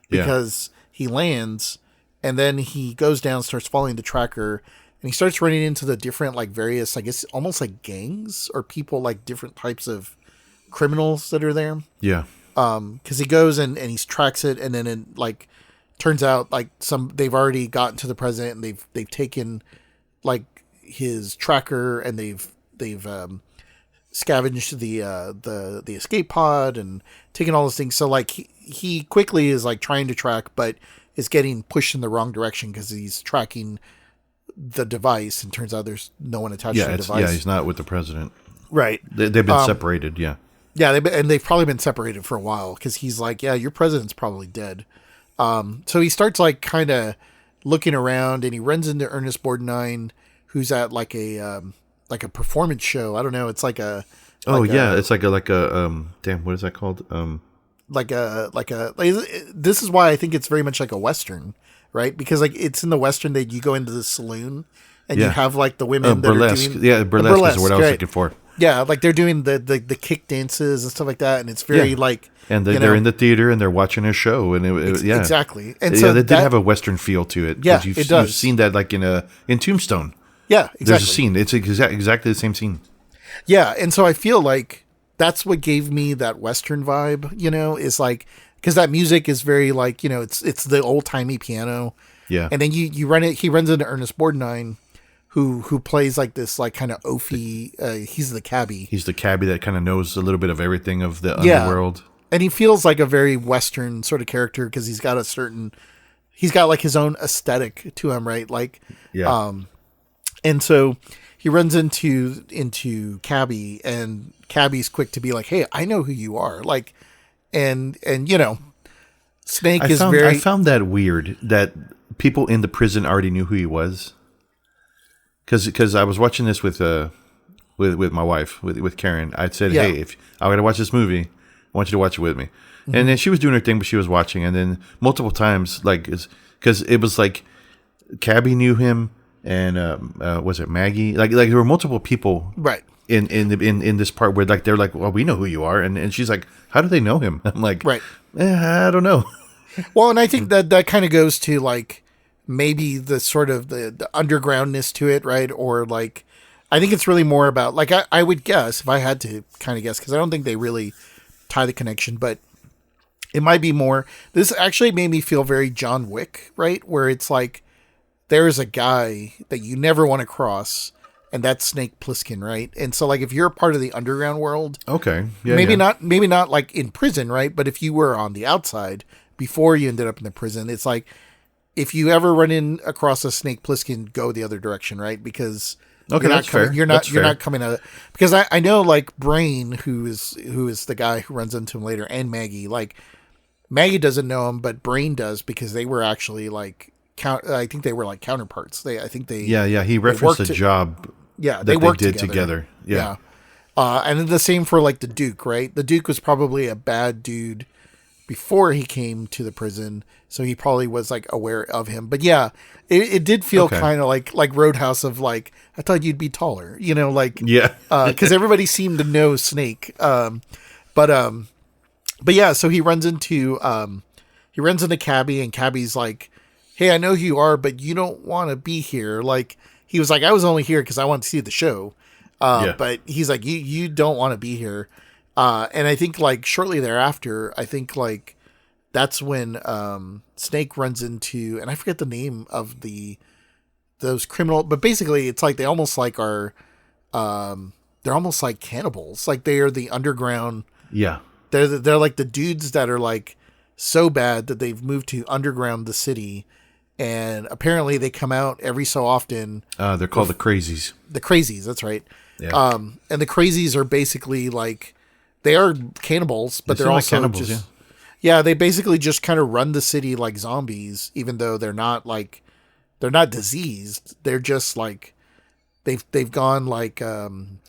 because he lands and then he goes down, starts following the tracker, and he starts running into the different, like various, I guess, almost like gangs or people, like different types of criminals that are there.
Yeah.
Cause he goes and he tracks it. And then it like turns out like they've already gotten to the president and they've taken like his tracker and they've scavenged the escape pod and taken all those things. So like he quickly is like trying to track, but is getting pushed in the wrong direction because he's tracking the device, and turns out there's no one attached to the device.
Yeah, he's not with the president.
Right.
They've been separated. Yeah.
Yeah, they've probably been separated for a while because he's like, yeah, your president's probably dead. So he starts like kind of looking around, and he runs into Ernest Borgnine, who's at like a performance show. I don't know. It's like a.
It's like a damn, what is that called?
This is why I think it's very much like a Western, right? Because like it's in the Western that you go into the saloon and you have like the women
burlesque.
That are doing
burlesque is what I was looking for.
Yeah, like they're doing the kick dances and stuff like that, and it's very like,
and they're in the theater and they're watching a show, and
exactly. And so
they did have a Western feel to it.
Yeah,
it does. You've seen that like in Tombstone.
Yeah, exactly.
There's a scene. It's exactly the same scene.
Yeah, and so I feel like that's what gave me that Western vibe, is like, because that music is very like, it's the old timey piano.
Yeah.
And then he runs into Ernest Borgnine, who plays like this, like kind of oafy, he's the cabbie.
He's the cabbie that kind of knows a little bit of everything of the underworld.
And he feels like a very Western sort of character because he's got like his own aesthetic to him, right? Like, and so he runs into Cabby, and Cabby's quick to be like, "Hey, I know who you are." Like, and Snake I
found that weird that people in the prison already knew who he was. Because I was watching this with my wife, with Karen. I said, "Hey, if I got to watch this movie, I want you to watch it with me." Mm-hmm. And then she was doing her thing, but she was watching. And then multiple times, like, because it was like Cabby knew him. And was it Maggie? Like there were multiple people,
right?
In this part where like they're like, well, we know who you are, and she's like, how do they know him? I'm like,
right?
I don't know.
Well, and I think that kind of goes to like maybe the sort of the undergroundness to it, right? Or like, I think it's really more about like I would guess, if I had to kind of guess, because I don't think they really tie the connection, but it might be more. This actually made me feel very John Wick, right? Where it's like, there's a guy that you never want to cross, and that's Snake Plissken, right? And so, like, if you're a part of the underground world,
okay,
maybe not like in prison, right? But if you were on the outside before you ended up in the prison, it's like if you ever run in across a Snake Plissken, go the other direction, right? Because
okay, that's fair.
You're not coming out because I know like Brain, who is the guy who runs into him later, and Maggie. Like Maggie doesn't know him, but Brain does because they were actually like I think they were like counterparts.
He referenced a job.
Yeah,
they
worked
did together. Yeah.
And then the same for like the Duke, right? The Duke was probably a bad dude before he came to the prison, so he probably was like aware of him. But yeah, it did feel kind of like Roadhouse of like, I thought you'd be taller, like because everybody seemed to know Snake. But yeah, so he runs into Cabby, and Cabby's like, hey, I know who you are, but you don't want to be here. Like he was like, I was only here because I want to see the show. But he's like, you don't want to be here. And I think like shortly thereafter, I think like that's when Snake runs into, and I forget the name of those criminal, but basically it's like they almost like are they're almost like cannibals. Like they are the underground.
Yeah.
They're like the dudes that are like so bad that they've moved to underground the city. And apparently they come out every so often.
They're called the Crazies.
The Crazies, that's right.
Yeah.
And the Crazies are basically like, they are cannibals, but they're also like cannibals, they basically just kind of run the city like zombies, even though they're not diseased. They're just like, they've gone like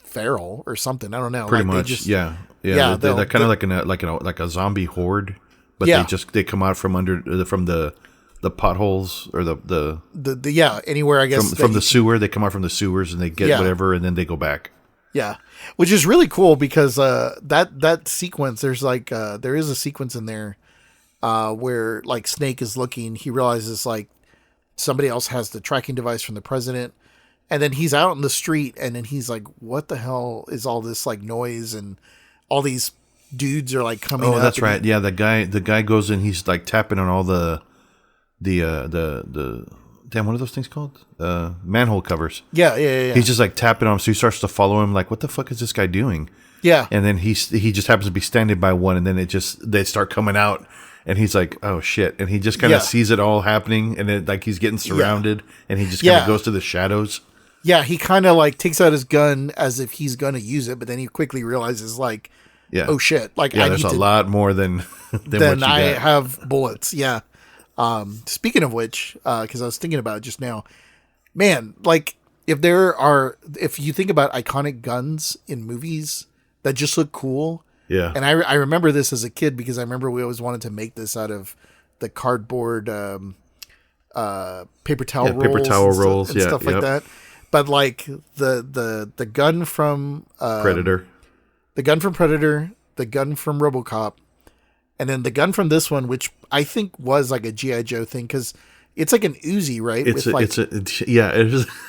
feral or something. I don't know.
Pretty
like
much. They're kind of like a zombie horde, but they come out from under from the potholes or the
anywhere, I guess,
from the sewer. They come out from the sewers and they get whatever, and then they go back.
Yeah, which is really cool because that sequence, there's like there is a sequence in there where like Snake is looking, he realizes like somebody else has the tracking device from the president, and then he's out in the street, and then he's like, what the hell is all this like noise, and all these dudes are like coming up.
Oh, that's right. Yeah, the guy goes in, he's like tapping on all the damn, what are those things called? Manhole covers.
Yeah.
He's just like tapping on them, so he starts to follow him. Like, what the fuck is this guy doing?
Yeah.
And then he just happens to be standing by one, and then they start coming out, and he's like, oh shit! And he just kind of sees it all happening, and then like he's getting surrounded, and he just kind of goes to the shadows.
Yeah, he kind of like takes out his gun as if he's gonna use it, but then he quickly realizes like, oh shit! Like,
there's a lot more than what you
I
got.
have bullets. Yeah. Speaking of which, because I was thinking about it just now, man, like if you think about iconic guns in movies that just look cool.
Yeah.
And I remember this as a kid because I remember we always wanted to make this out of the cardboard, paper towel rolls and stuff like that. But like the gun from,
Predator,
the gun from RoboCop, and then the gun from this one, which I think was like a G.I. Joe thing, because it's like an Uzi, right?
It is.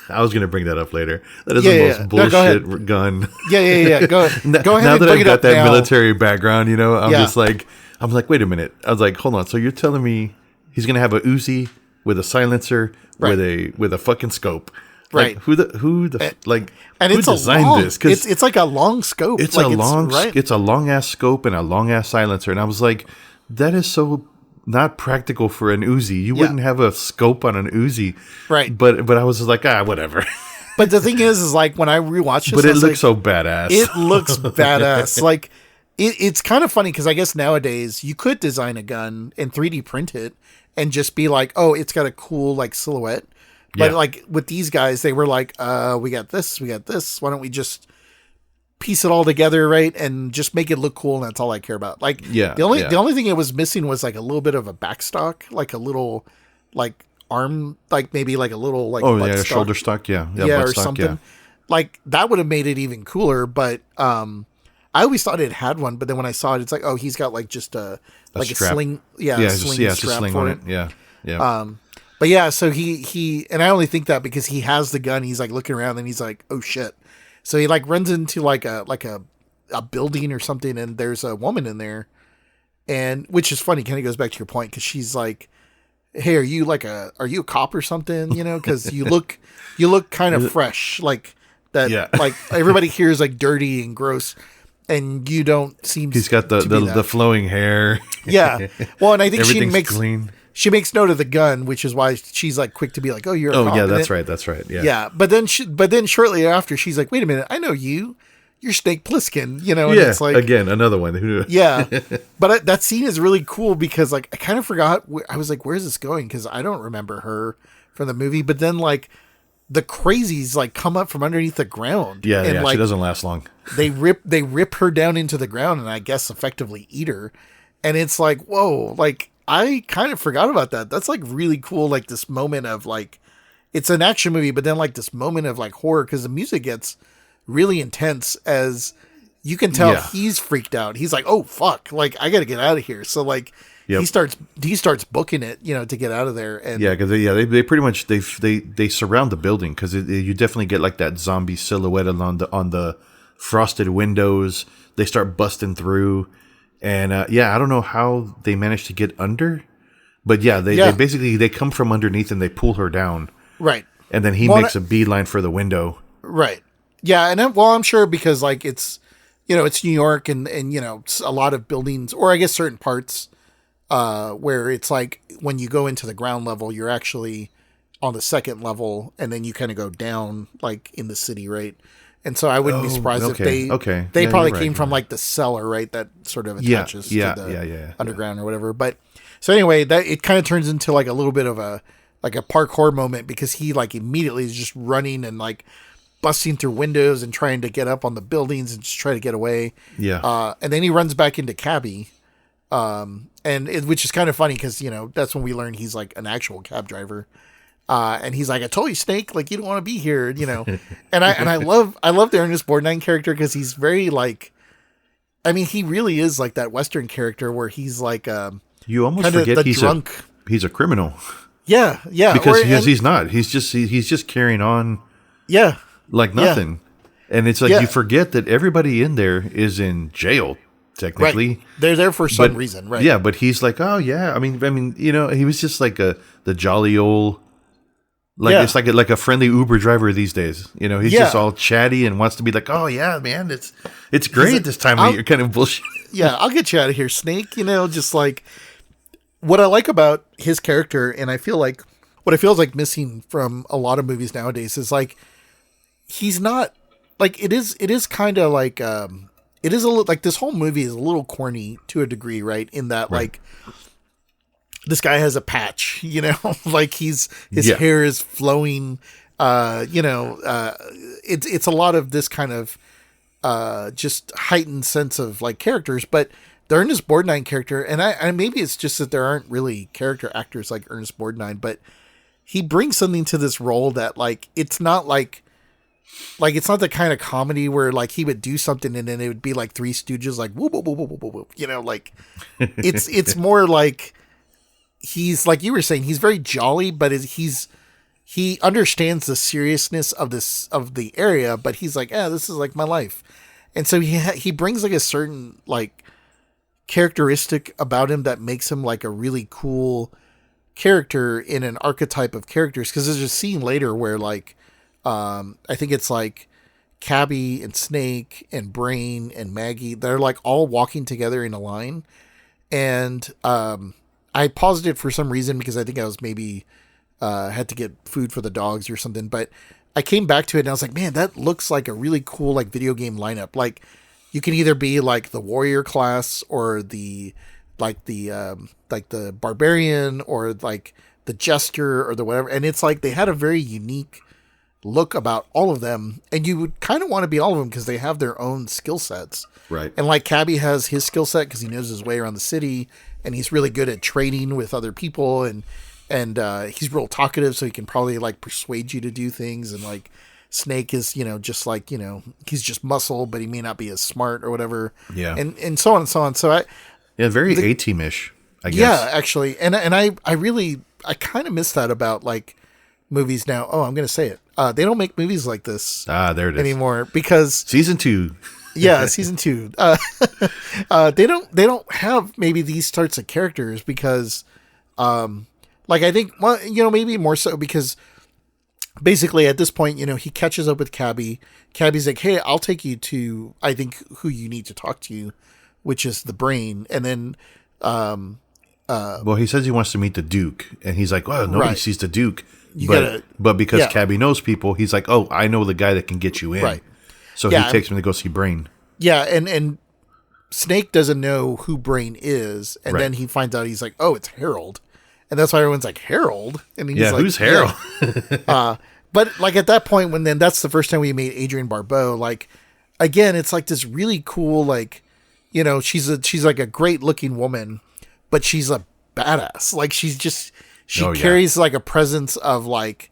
I was going to bring that up later. That is the most bullshit gun.
Yeah. Go ahead.
Now that I've got that military background, I'm just like, wait a minute. I was like, hold on. So you're telling me he's going to have a Uzi with a silencer with a fucking scope?
Right.
Like, who designed this?
Because it's like a long scope.
It's a long ass scope and a long ass silencer, and I was like, that is so not practical for an Uzi. You wouldn't have a scope on an Uzi,
right?
But I was just like, whatever.
But the thing is like when I rewatched this,
but it looks so badass.
It looks badass. Like it's kind of funny because I guess nowadays you could design a gun and 3D print it and just be like, oh, it's got a cool like silhouette. But like with these guys, they were like, we got this. Why don't we just piece it all together, right? And just make it look cool. And that's all I care about. Like, the only thing it was missing was like a little bit of a backstock, like a little like arm, like maybe like a little like
a shoulder stock,
or something. Yeah. Like that would have made it even cooler. But I always thought it had one. But then when I saw it, it's like, oh, he's got like just a sling,
sling on it. Yeah.
But yeah, so he and I only think that because he has the gun, he's like looking around and he's like, oh shit. So he like runs into like a building or something, and there's a woman in there, and which is funny, kind of goes back to your point, because she's like, hey, are you a cop or something? Because you look kind of fresh, like that. Yeah. Like everybody here is like dirty and gross, and you don't seem.
He's got the flowing hair.
Yeah. Well, and I think she makes
clean.
she makes note of the gun, which is why she's like quick to be like, "Oh, you're a cop."
Yeah, that's right. Yeah.
Yeah, but then shortly after, she's like, "Wait a minute, I know you. You're Snake Plissken," you know. And it's like,
again, another one.
Yeah, but that scene is really cool because like I kind of forgot. I was like, "Where's this going?" Because I don't remember her from the movie. But then like the crazies like come up from underneath the ground.
Yeah,
and, like,
she doesn't last long.
They rip her down into the ground and I guess effectively eat her. And it's like, whoa, like I kind of forgot about that. That's like really cool. Like this moment of like, it's an action movie, but then like this moment of like horror because the music gets really intense as you can tell he's freaked out. He's like, oh fuck, like I got to get out of here. So like he starts booking it, you know, to get out of there. And
because they pretty much they surround the building because you definitely get like that zombie silhouette on the frosted windows. They start busting through. And I don't know how they managed to get under, but they basically they come from underneath and they pull her down,
right?
And then he makes a beeline for the window,
right? Yeah, and I'm sure because like it's, you know, it's New York and you know it's a lot of buildings, or I guess certain parts where it's like when you go into the ground level, you're actually on the second level, and then you kind of go down like in the city, right? And so I wouldn't be surprised if they probably came from like the cellar, right? That sort of attaches to the underground or whatever. But so anyway, that it kind of turns into like a little bit of a parkour moment because he like immediately is just running and like busting through windows and trying to get up on the buildings and just try to get away. Yeah. And then he runs back into Cabby, which is kind of funny because you know that's when we learn he's like an actual cab driver. And he's like, I told you, Snake, like you don't want to be here, you know. And I love the Ernest Borgnine character because he's very like, I mean, he really is like that Western character where he's like,
you almost forget he's drunk. He's a criminal.
Yeah,
because he's not. He's just carrying on.
Yeah,
like nothing. Yeah. And it's like you forget that everybody in there is in jail. Technically,
right. They're there for some reason, right?
Yeah, but he's like, oh yeah. I mean, you know, he was just like the jolly old. It's like a friendly Uber driver these days. You know, he's just all chatty and wants to be like, oh yeah, man, it's great this time of year, kind of bullshit.
Yeah, I'll get you out of here, Snake. You know, just like what I like about his character, and I feel like what it feels like missing from a lot of movies nowadays is like he's not like it is kind of like it is a little like this whole movie is a little corny to a degree, right? In that like. This guy has a patch, you know, like his hair is flowing, you know, it's a lot of this kind of, just heightened sense of like characters, but the Ernest Borgnine character, and I maybe it's just that there aren't really character actors like Ernest Borgnine, but he brings something to this role that like, it's not like it's not the kind of comedy where like he would do something and then it would be like Three Stooges, like, whoop, whoop, whoop, whoop, whoop, whoop, you know, like it's more like, he's like you were saying, he's very jolly, but he understands the seriousness of the area, but he's like, this is like my life. And so he brings like a certain like characteristic about him that makes him like a really cool character in an archetype of characters. Cause there's a scene later where like, I think it's like Cabby and Snake and Brain and Maggie, they're like all walking together in a line. And, I paused it for some reason because I think I was maybe had to get food for the dogs or something. But I came back to it and I was like, man, that looks like a really cool like video game lineup. Like you can either be like the warrior class or the barbarian or like the jester or the whatever. And it's like they had a very unique look about all of them. And you would kind of want to be all of them because they have their own skill sets.
Right.
And like Cabby has his skill set because he knows his way around the city. And he's really good at trading with other people, and he's real talkative, so he can probably like persuade you to do things. And like Snake is, you know, just like, you know, he's just muscle, but he may not be as smart or whatever. Yeah, and so on and so on. So
very A-team-ish, I guess.
Yeah, actually, and I kind of miss that about like movies now. Oh, I'm gonna say it. They don't make movies like this.
There it is
anymore because
season 2.
Yeah, season 2. They don't have maybe these sorts of characters because, like I think, well, you know, maybe more so because basically at this point, you know, he catches up with Cabby. Cabby's like, hey, I'll take you to, I think, who you need to talk to, which is the Brain. And then,
Well, he says he wants to meet the Duke, and he's like, "Well, nobody sees the Duke." But because Cabby knows people, he's like, "Oh, I know the guy that can get you in."
Right.
So he takes him to go see Brain.
Yeah, and Snake doesn't know who Brain is, and then he finds out, he's like, "Oh, it's Harold," and that's why everyone's like, "Harold," and he's like,
"Who's Harold?"
But like at that point, when then that's the first time we meet Adrienne Barbeau. Like, again, it's like this really cool, like, you know, she's like a great looking woman, but she's a badass. Like she carries like a presence of like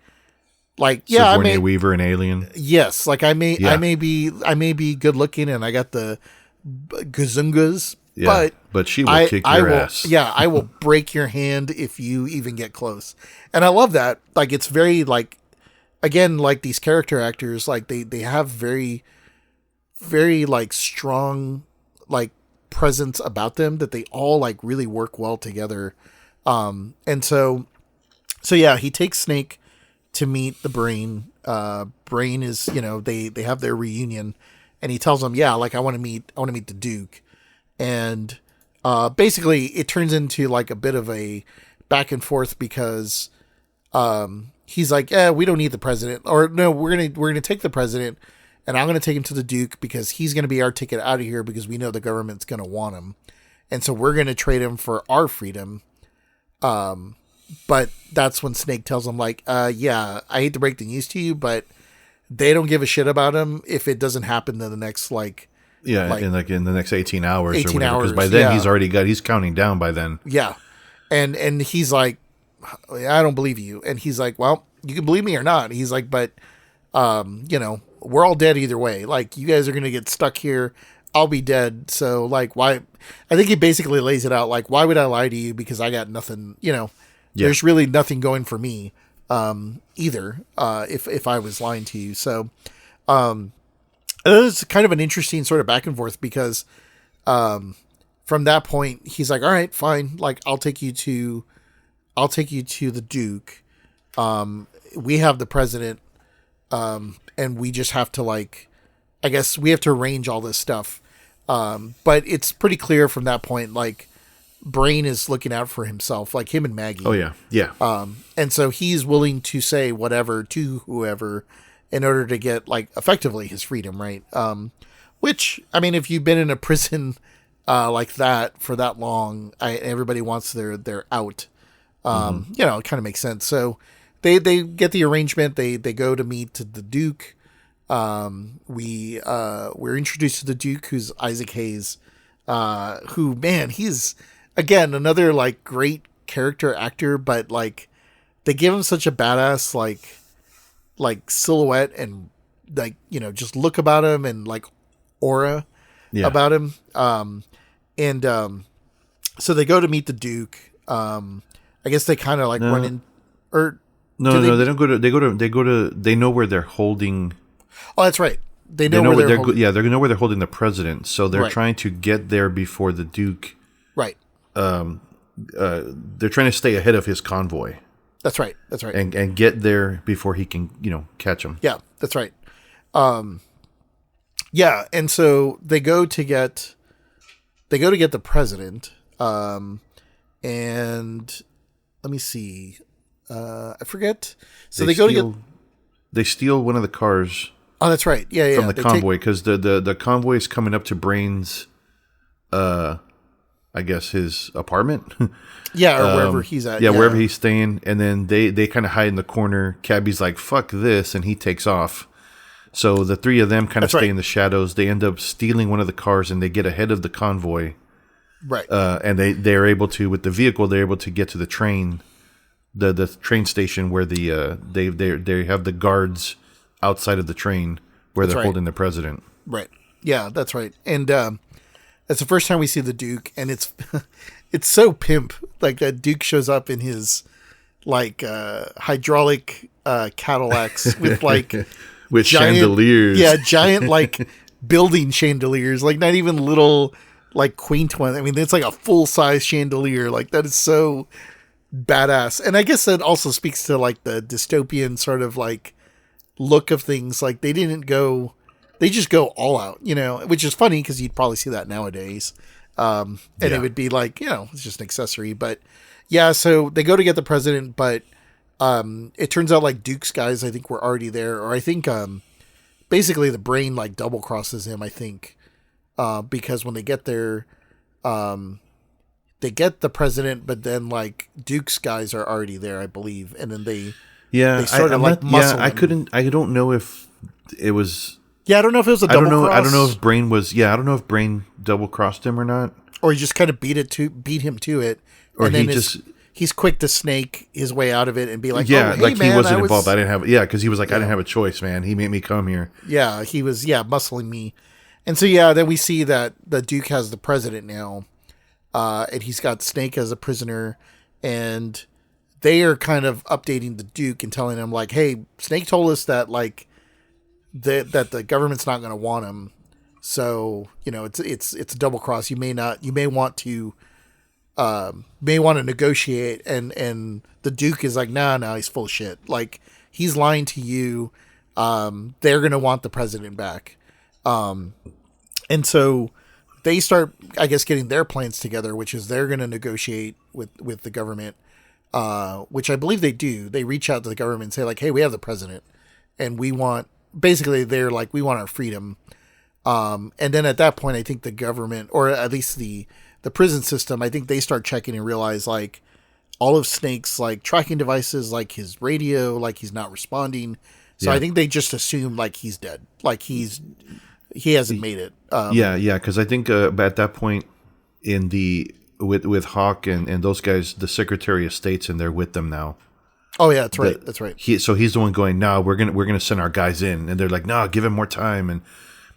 Sigourney Weaver and Alien.
Yes, like I may be good looking and I got the gazungas, but she will kick your ass. Yeah, I will break your hand if you even get close. And I love that. Like it's very like, again, like these character actors, like they have very, very like strong like presence about them that they all like really work well together. And so yeah, he takes Snake to meet the Brain. Brain is, you know, they have their reunion, and he tells him, yeah, like I want to meet the Duke. And basically it turns into like a bit of a back and forth because he's like, yeah, we don't need the president, or no, we're gonna take the president, and I'm gonna take him to the Duke because he's gonna be our ticket out of here because we know the government's gonna want him, and so we're gonna trade him for our freedom. But that's when Snake tells him like, yeah, I hate to break the news to you, but they don't give a shit about him if it doesn't happen in the next in the next 18 hours. 18 hours.
Because by then he's counting down by then.
Yeah. And he's like, I don't believe you. And he's like, well, you can believe me or not. He's like, but, you know, we're all dead either way. Like, you guys are going to get stuck here. I'll be dead. So, like, why? I think he basically lays it out. Like, why would I lie to you? Because I got nothing, you know, there's really nothing going for me, either, if I was lying to you. So, it was kind of an interesting sort of back and forth because, from that point, he's like, all right, fine. Like, I'll take you to the Duke. We have the president, and we just have to like, I guess we have to arrange all this stuff. But it's pretty clear from that point, like Brain is looking out for himself, like him and Maggie.
Oh yeah. Yeah.
And so he's willing to say whatever to whoever in order to get like effectively his freedom. Right. Which, I mean, if you've been in a prison, like that for that long, everybody wants their out. You know, it kind of makes sense. So they get the arrangement. They go to meet the Duke. We're introduced to the Duke, who's Isaac Hayes, who, man, he's again another like great character actor, but like they give him such a badass like silhouette and like, you know, just look about him and like aura about him. So they go to meet the Duke. I guess they kind of like run in, or
they don't go to. They know where they're holding.
Oh, that's right. They know where they're holding.
Yeah, they know where they're holding the president. So they're trying to get there before the Duke.
Right.
They're trying to stay ahead of his convoy.
That's right. That's right.
And get there before he can, you know, catch him.
Yeah, that's right. Yeah, and so they go to get the president. And let me see. I forget. So they
steal one of the cars.
Oh, that's right. Yeah,
from the convoy, because the convoy is coming up to Brain's, I guess his apartment.
Yeah, or wherever he's at.
Yeah, wherever he's staying, and then they kind of hide in the corner. Cabby's like, "Fuck this," and he takes off. So the three of them kind of stay in the shadows. They end up stealing one of the cars, and they get ahead of the convoy.
Right.
And they're able to, with the vehicle, they're able to get to the train, the train station where they have the guards outside of the train where they're holding the president. Right.
Yeah, that's right. And it's the first time we see the Duke, and it's it's so pimp. Like that Duke shows up in his like hydraulic Cadillacs with like
with giant, chandeliers.
Yeah, giant like building chandeliers, like not even little like quaint one. I mean, it's like a full size chandelier. Like that is so badass. And I guess that also speaks to like the dystopian sort of like look of things. Like they just go all out, you know, which is funny because you'd probably see that nowadays. And it would be like, it's just an accessory. But yeah, so they go to get the president, but it turns out like Duke's guys, I think, were already there. Or I think basically the Brain like double crosses him, I think, because when they get there, they get the president, but then like Duke's guys are already there, I believe. And then they sort of muscle him.
I don't know if it was.
Yeah, I don't know if it was a double cross.
I don't know if Brain was. Yeah, I don't know if Brain double crossed him or not.
Or he just kind of beat him to it. Or and then he's quick to snake his way out of it and be like,
yeah,
hey,
like
man,
he wasn't involved. I didn't have. Yeah, because he was like, I didn't have a choice, man. He made me come here.
Yeah, he was. Yeah, muscling me. And so then we see that the Duke has the president now, and he's got Snake as a prisoner, and they are kind of updating the Duke and telling him like, hey, Snake told us that like that the government's not going to want him. So, it's a double cross. You may want to negotiate. And the Duke is like, no, he's full of shit. Like, he's lying to you. They're going to want the president back. And so they start, I guess, getting their plans together, which is they're going to negotiate with the government, which I believe they do. They reach out to the government and say like, hey, we have the president and they're like, we want our freedom. And then at that point, I think the government, or at least the prison system, I think they start checking and realize like all of Snake's like tracking devices, like his radio, like he's not responding. So I think they just assume like he's dead, like he hasn't made it.
Because I think at that point with Hawk and those guys, the Secretary of State's in there with them now.
Oh yeah, that's right. That's right.
So he's the one going, no, we're gonna send our guys in, and they're like, no, give him more time, and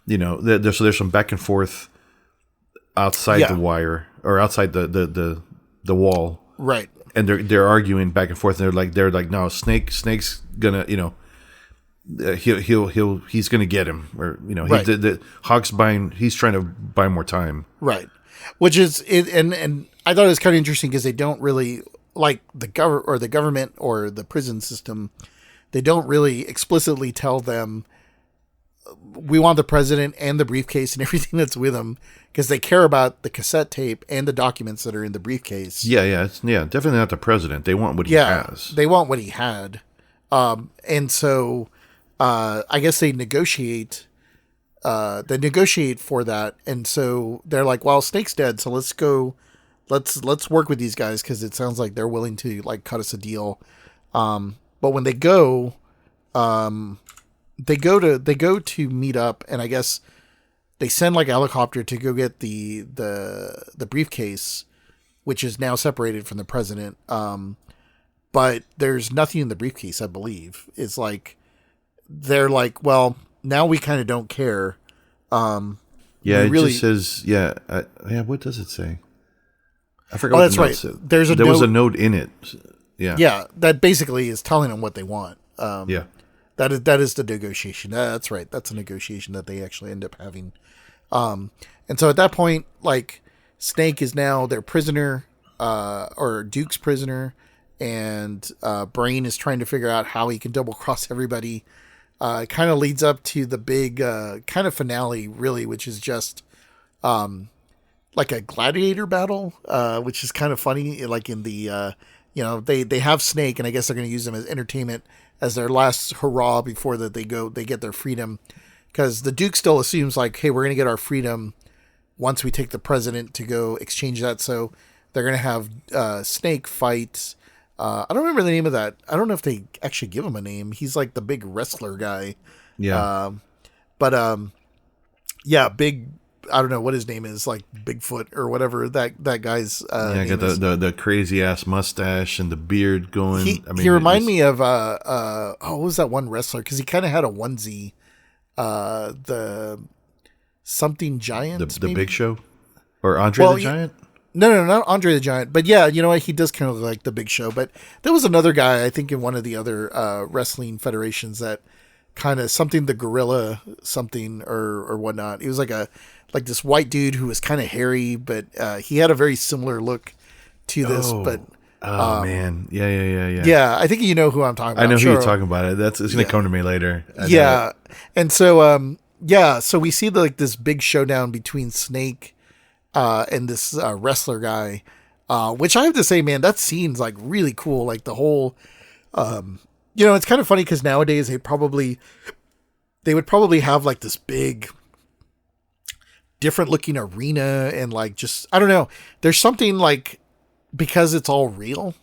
there's some back and forth outside the wire or outside the wall,
right?
And they're arguing back and forth, and they're like, no, Snake's gonna, he's gonna get him, or right. Hawk's he's trying to buy more time,
right? Which is it, and I thought it was kind of interesting because they don't really like the government or the prison system. They don't really explicitly tell them we want the president and the briefcase and everything that's with him, because they care about the cassette tape and the documents that are in the briefcase.
Definitely not the president. They want what he has.
They want what he had. And so I guess they negotiate for that. And so they're like, well, Snake's dead, so let's work with these guys, because it sounds like they're willing to like cut us a deal. But when they go to meet up, and I guess they send like a helicopter to go get the briefcase, which is now separated from the president. But there's nothing in the briefcase, I believe. It's like, they're like, well, now we kind of don't care.
It just says, what does it say? I forgot.
Oh, that's right. Said.
There was a note in it.
Yeah, that basically is telling them what they want. That is the negotiation. That's right. That's a negotiation that they actually end up having. And so at that point, like, Snake is now their prisoner, or Duke's prisoner, and Brain is trying to figure out how he can double cross everybody. It kind of leads up to the big kind of finale, really, which is just like a gladiator battle, which is kind of funny. Like in the they have Snake, and I guess they're going to use him as entertainment, as their last hurrah before that they get their freedom, because the Duke still assumes like, hey, we're going to get our freedom once we take the president to go exchange that. So they're going to have Snake fight. I don't remember the name of that. I don't know if they actually give him a name. He's like the big wrestler guy. Yeah. Big. I don't know what his name is, like Bigfoot or whatever that guy's.
I got the crazy ass mustache and the beard going.
He reminded me of what was that one wrestler? Because he kind of had a onesie. The something giant.
The Big Show, or Andre the Giant.
No, not Andre the Giant. But yeah, you know what? He does kind of look like the Big Show. But there was another guy, I think, in one of the other wrestling federations that kind of something the gorilla something or whatnot. He was like this white dude who was kind of hairy, but he had a very similar look to this.
Man, yeah.
Yeah, I think you know who I'm talking about.
I know who you're talking about. It's going to come to me later.
And so so we see like this big showdown between Snake and this wrestler guy, which I have to say, man, that scene's like really cool. Like the whole, it's kind of funny because nowadays they would probably have like this big, different looking arena and like just, I don't know. There's something like, because it's all real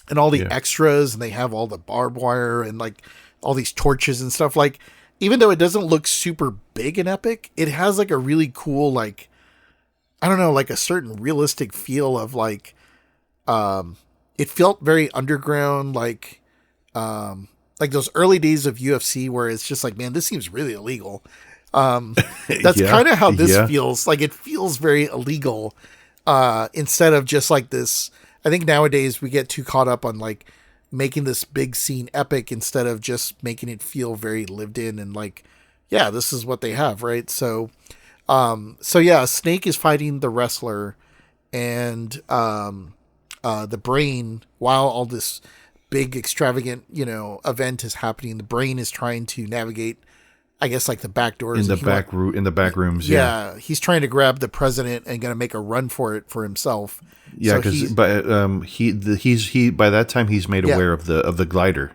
and all the extras, and they have all the barbed wire and like all these torches and stuff, like, even though it doesn't look super big and epic, it has like a really cool, like, I don't know, like a certain realistic feel of like, it felt very underground, like those early days of UFC where it's just like, man, this seems really illegal. That's kind of how this feels. Like, it feels very illegal, instead of just like this. I think nowadays we get too caught up on like making this big scene epic instead of just making it feel very lived in and like, yeah, this is what they have. Right. So Snake is fighting the wrestler and, the Brain, while all this big extravagant, event is happening, the Brain is trying to navigate, I guess, like the back doors
in the back rooms.
Yeah. He's trying to grab the president and going to make a run for it for himself.
Yeah. Because he by that time he's made aware of the glider.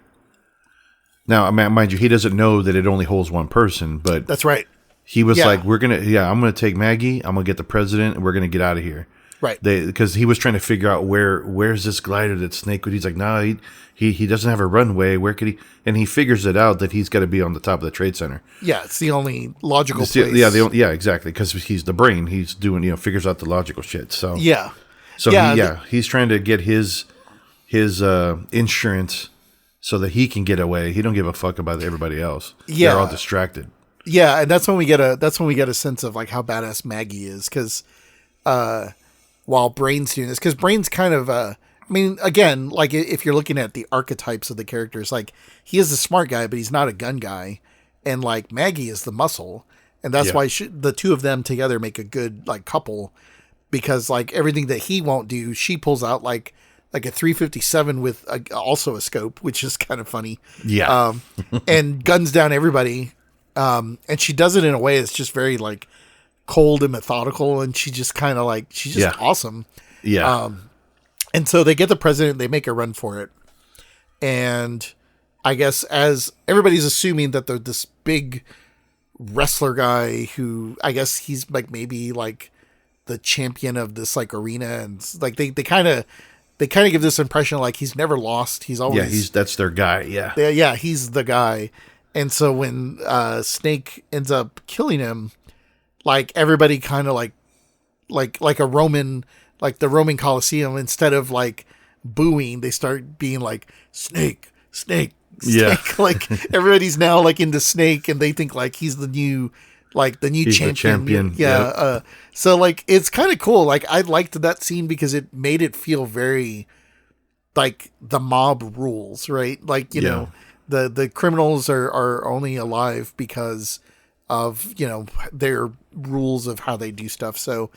Now, mind you, he doesn't know that it only holds one person, but
that's right.
He was like, I'm going to take Maggie. I'm going to get the president and we're going to get out of here.
Right.
Because he was trying to figure out where's this glider that Snake would. He's like, no, he doesn't have a runway. Where could he? And he figures it out that he's got to be on the top of the Trade Center.
Yeah, it's the only logical place.
Yeah, exactly. Because he's the Brain. He's doing, figures out the logical shit. So
yeah.
So he's trying to get his insurance so that he can get away. He don't give a fuck about everybody else. Yeah, they're all distracted.
Yeah, and that's when we get a sense of like how badass Maggie is, because while Brain's doing this, because Brain's kind of I mean, again, like if you're looking at the archetypes of the characters, like he is the smart guy, but he's not a gun guy, and like Maggie is the muscle, and that's why the two of them together make a good like couple, because like everything that he won't do, she pulls out like a 357 with also a scope, which is kind of funny.
Yeah,
and guns down everybody. And she does it in a way that's just very like cold and methodical, and she just kind of like, she's just awesome.
Yeah.
And so they get the president, they make a run for it. And I guess as everybody's assuming that they're this big wrestler guy who, I guess he's like maybe like the champion of this like arena, and like they kind of give this impression like he's never lost. He's always,
that's their guy.
Yeah, he's the guy. And so when Snake ends up killing him, like everybody kind of like a Roman, like the Roman Colosseum, instead of like booing, they start being like Snake.
Yeah.
Like everybody's now like into Snake, and they think like he's the new
He's
champion.
The champion.
Yeah. Yep. So like it's kind of cool. Like I liked that scene because it made it feel very like the mob rules, right? Like, you know, the criminals are only alive because of, their rules of how they do stuff. So,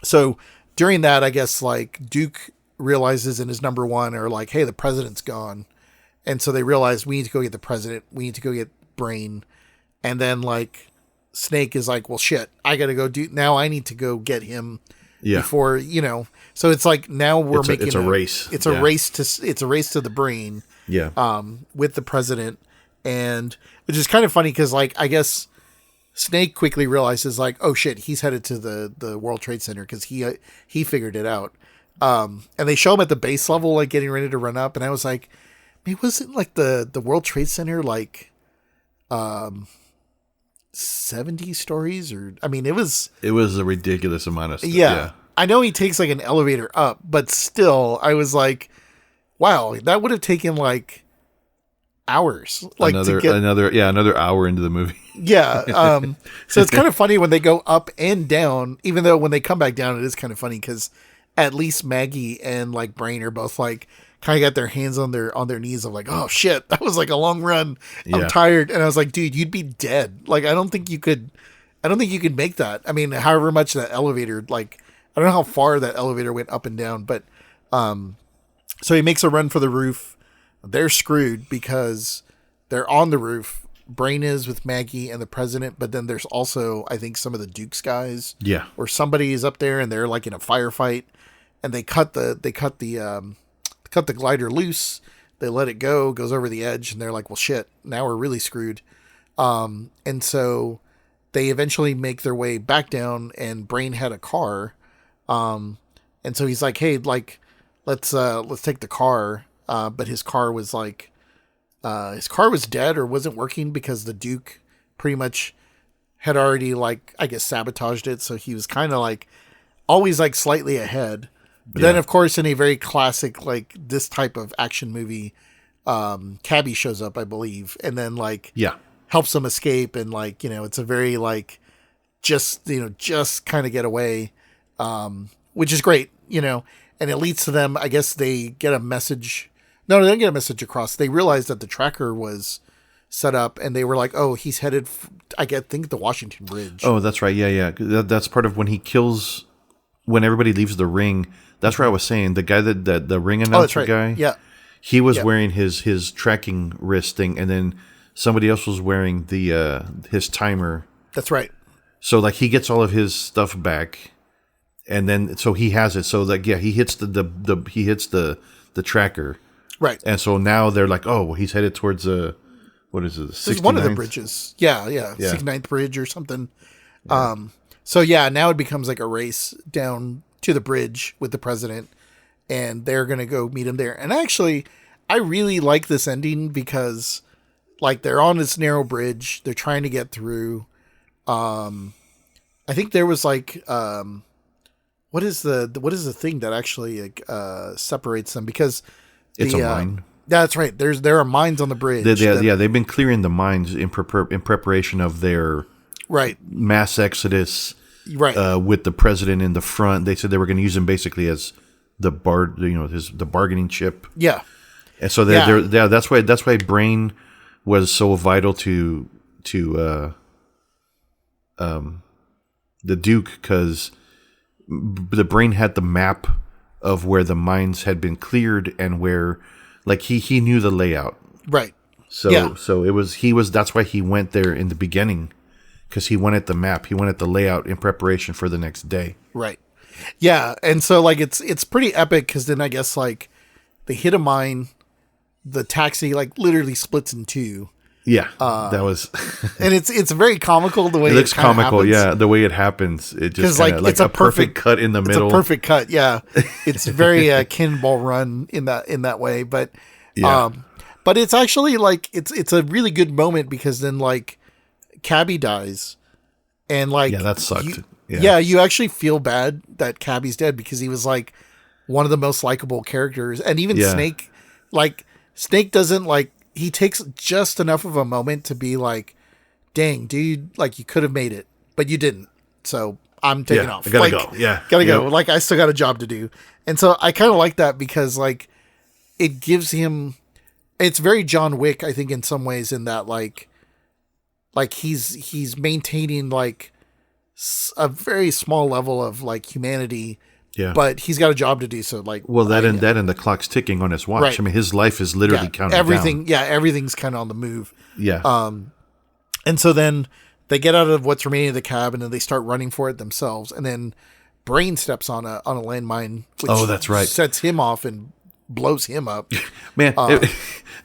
so during that, I guess like Duke realizes in his number one are like, hey, the president's gone. And so they realize we need to go get the president. We need to go get Brain. And then like Snake is like, well, shit, I got to go now I need to go get him before, so it's like now it's a race. It's a race to the Brain.
Yeah.
With the president, and which is kind of funny because like I guess Snake quickly realizes like, oh shit, he's headed to the World Trade Center because he figured it out. And they show him at the base level like getting ready to run up, and I was like, maybe wasn't like the World Trade Center like 70 stories, or I mean it was
a ridiculous amount of stuff.
Yeah. I know he takes like an elevator up, but still I was like, wow, that would have taken like hours. Like
another hour into the movie.
Yeah. So it's kind of funny when they go up and down, even though when they come back down, it is kind of funny because at least Maggie and like Brain are both like kind of got their hands on their knees of like, oh shit, that was like a long run. I'm tired. And I was like, dude, you'd be dead. Like, I don't think you could make that. I mean, however much that elevator, like, I don't know how far that elevator went up and down, but, so he makes a run for the roof. They're screwed because they're on the roof Brain is with Maggie and the president, but then there's also, I think, some of the Duke's guys.
Yeah.
Or somebody is up there and they're like in a firefight, and they cut the glider loose. They let it go, goes over the edge, and they're like, well, shit, now we're really screwed. And so they eventually make their way back down, and Brain had a car. And so he's like, hey, like, let's take the car. But his car was like, his car was dead or wasn't working because the Duke pretty much had already, like, I guess, sabotaged it. So he was kind of like always like slightly ahead. But then, of course, in a very classic, like, this type of action movie, Cabby shows up, I believe, and then, like, helps them escape. And, like, you know, it's a very, like, just kind of get away, which is great, you know, and it leads to them, I guess they get a message. No, they didn't get a message across. They realized that the tracker was set up, and they were like, oh, he's headed, I think, the Washington Bridge.
Oh, that's right. Yeah. That's part of when he kills, when everybody leaves the ring. That's what I was saying. The guy that the ring announcer guy.
Yeah.
He was wearing his tracking wrist thing, and then somebody else was wearing the his timer.
That's right.
So like he gets all of his stuff back, and then so he has it. So like he hits the tracker.
Right.
And so now they're like, oh, well, he's headed towards what is it? 69th?
One of the bridges. Yeah. 69th bridge or something. Yeah. So yeah, now it becomes like a race down to the bridge with the president, and they're going to go meet him there. And actually, I really like this ending because, like, they're on this narrow bridge. They're trying to get through. I think there was like, what is the thing that actually separates them? Because
it's a mine.
That's right. There are mines on the bridge.
They've been clearing the mines in preparation of their mass exodus.
Right.
With the president in the front, they said they were going to use him basically as the bargaining chip.
Yeah.
And so that's why Brain was so vital to the Duke, because the Brain had the map of where the mines had been cleared and where, like, he knew the layout.
Right.
So that's why he went there in the beginning. Because he wanted the map, he wanted the layout in preparation for the next day. Right.
Yeah, and so like it's pretty epic because then I guess like they hit a mine, the taxi like literally splits in two.
Yeah, that was,
and it's very comical the way
it looks comical.
Happens.
Yeah, the way it happens, it just kinda, like it's a perfect cut in the middle.
It's a perfect cut. Yeah, it's very Cannonball Run in that way, but but it's actually like it's a really good moment because then like Cabby dies, and like
that sucked.
You actually feel bad that Cabby's dead because he was like one of the most likable characters, and even Snake, like Snake doesn't like. He takes just enough of a moment to be like, dang, dude, like you could have made it, but you didn't. So I'm taking off.
I gotta
go.
Yeah.
Gotta go. Like I still got a job to do. And so I kind of like that because like it gives him, it's very John Wick, I think, in some ways, in that like he's maintaining like a very small level of like humanity.
Yeah.
But he's got a job to do. So like,
and the clock's ticking on his watch. Right. I mean, his life is literally counting
everything.
down.
Yeah. Everything's kind of on the move.
Yeah.
And so then they get out of what's remaining of the cab and then they start running for it themselves. And then Brain steps on a landmine, which
that's right,
sets him off and blows him up.
Man,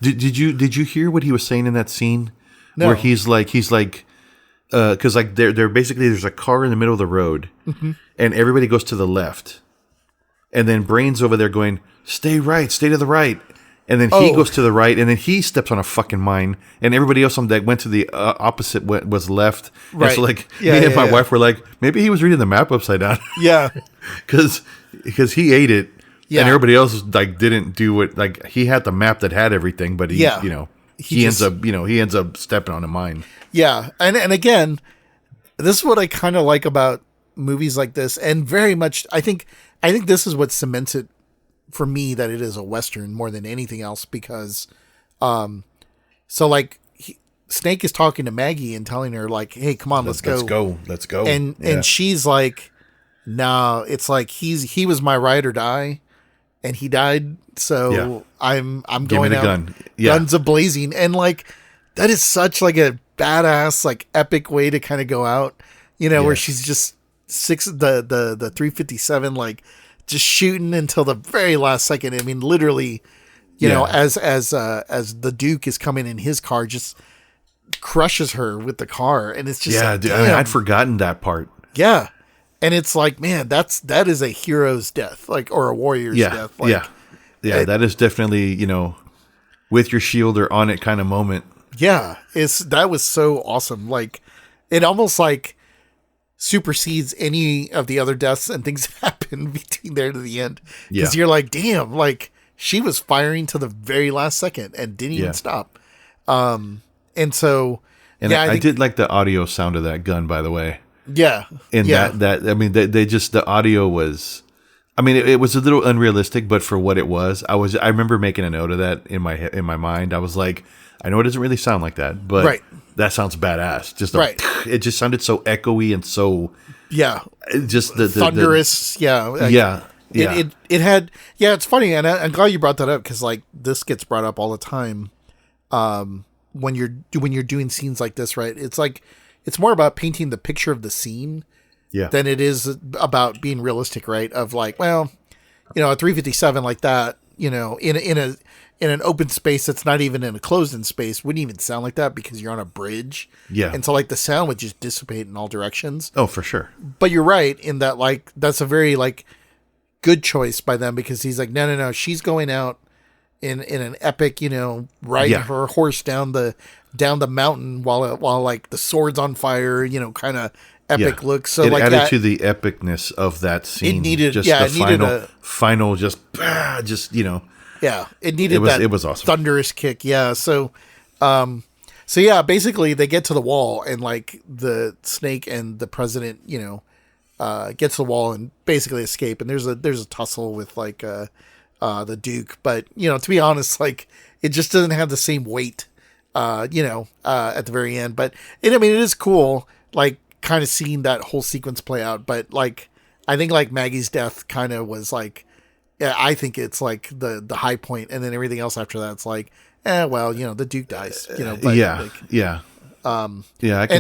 did you hear what he was saying in that scene?
No.
Where he's like, because like they're basically, there's a car in the middle of the road, and everybody goes to the left, and then Brain's over there going, stay to the right, and then he goes to the right, and then he steps on a fucking mine, and everybody else on that went to the opposite was left. Right. And so like me and my wife were like, maybe he was reading the map upside down.
Yeah,
because he ate it, and everybody else like didn't do it. Like he had the map that had everything, but he ends up stepping on a mine.
Yeah, and again, this is what I kind of like about movies like this, and very much I think this is what cements it for me that it is a Western more than anything else, because so like Snake is talking to Maggie and telling her like, hey, come on, let's go, and she's like, no, it's like he was my ride or die, and he died, so I'm going out,
gun.
Guns a blazing, and like that is such like a badass, like epic way to kind of go out, where she's just the 357, like just shooting until the very last second. I mean, literally, as the Duke is coming in his car, just crushes her with the car. And it's just,
dude, I mean, I'd forgotten that part.
Yeah. And it's like, man, that is a hero's death, like, or a warrior's death. Like,
that is definitely, with your shield or on it kind of moment.
Yeah, that was so awesome. Like, it almost like supersedes any of the other deaths and things that happen between there to the end. Because you're like, damn, like she was firing to the very last second and didn't even stop. And so,
I did like the audio sound of that gun, by the way.
Yeah,
and that I mean, they just, the audio was. I mean, it was a little unrealistic, but for what it was, I remember making a note of that in my mind. I was like, I know it doesn't really sound like that, but that sounds badass. Just it just sounded so echoey and so just the
thunderous. It had It's funny, and I'm glad you brought that up because like this gets brought up all the time. When you're doing scenes like this, right? It's like it's more about painting the picture of the scene. Than it is about being realistic, right? Of like, well, a 357 like that, in an open space that's not even in a closed-in space wouldn't even sound like that because you're on a bridge. Yeah. And so like the sound would just dissipate in all directions.
Oh, for sure.
But you're right in that like that's a very like good choice by them because he's like, no, she's going out in an epic, riding her horse down the mountain while like the sword's on fire, kind of epic look. So
it
like
added
that,
to the epicness of that scene.
It needed
just
the
final just
it needed
it was awesome.
Thunderous kick. Yeah. So basically they get to the wall and like the Snake and the president, gets to the wall and basically escape. And there's a tussle with like the Duke, but to be honest, like it just doesn't have the same weight, at the very end. But it is cool, like kind of seeing that whole sequence play out. But like, I think like Maggie's death kind of was like, I think it's like the high point, and then everything else after that's like, the Duke dies, but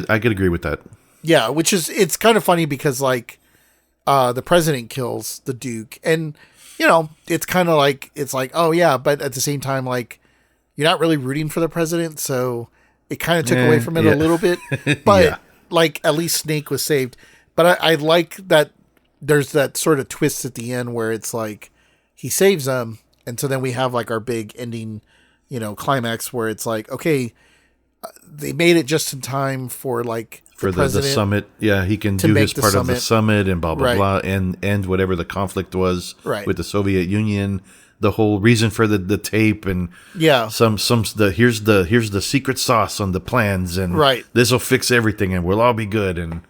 I could agree with that.
Yeah. Which is, it's kind of funny because like, the president kills the Duke and, it's kind of like, it's like, oh yeah, but at the same time, like you're not really rooting for the president. So it kind of took away from it a little bit, but like at least Snake was saved. But I like that there's that sort of twist at the end where it's like he saves them. And so then we have like our big ending, climax where it's like, okay, they made it just in time for like
for the summit. Yeah. He can do his part of the summit and blah, blah, blah. And end whatever the conflict was with the Soviet Union. The whole reason for the tape and here's the secret sauce on the plans and this will fix everything and we'll all be good and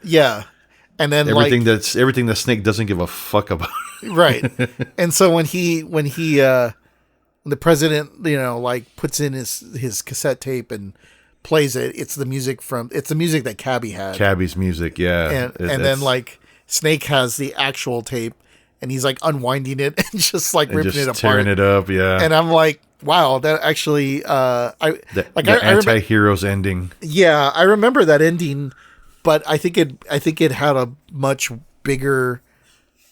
and then everything that Snake doesn't give a fuck about. And so when the president like puts in his cassette tape and plays it, it's the music that Cabby had, Cabby's music, and then like Snake has the actual tape. And he's like unwinding it and just like ripping it apart, tearing it up. Yeah.
And I'm like, wow, that actually,
the anti-heroes ending.
Yeah. I remember that ending, but I think it had a much bigger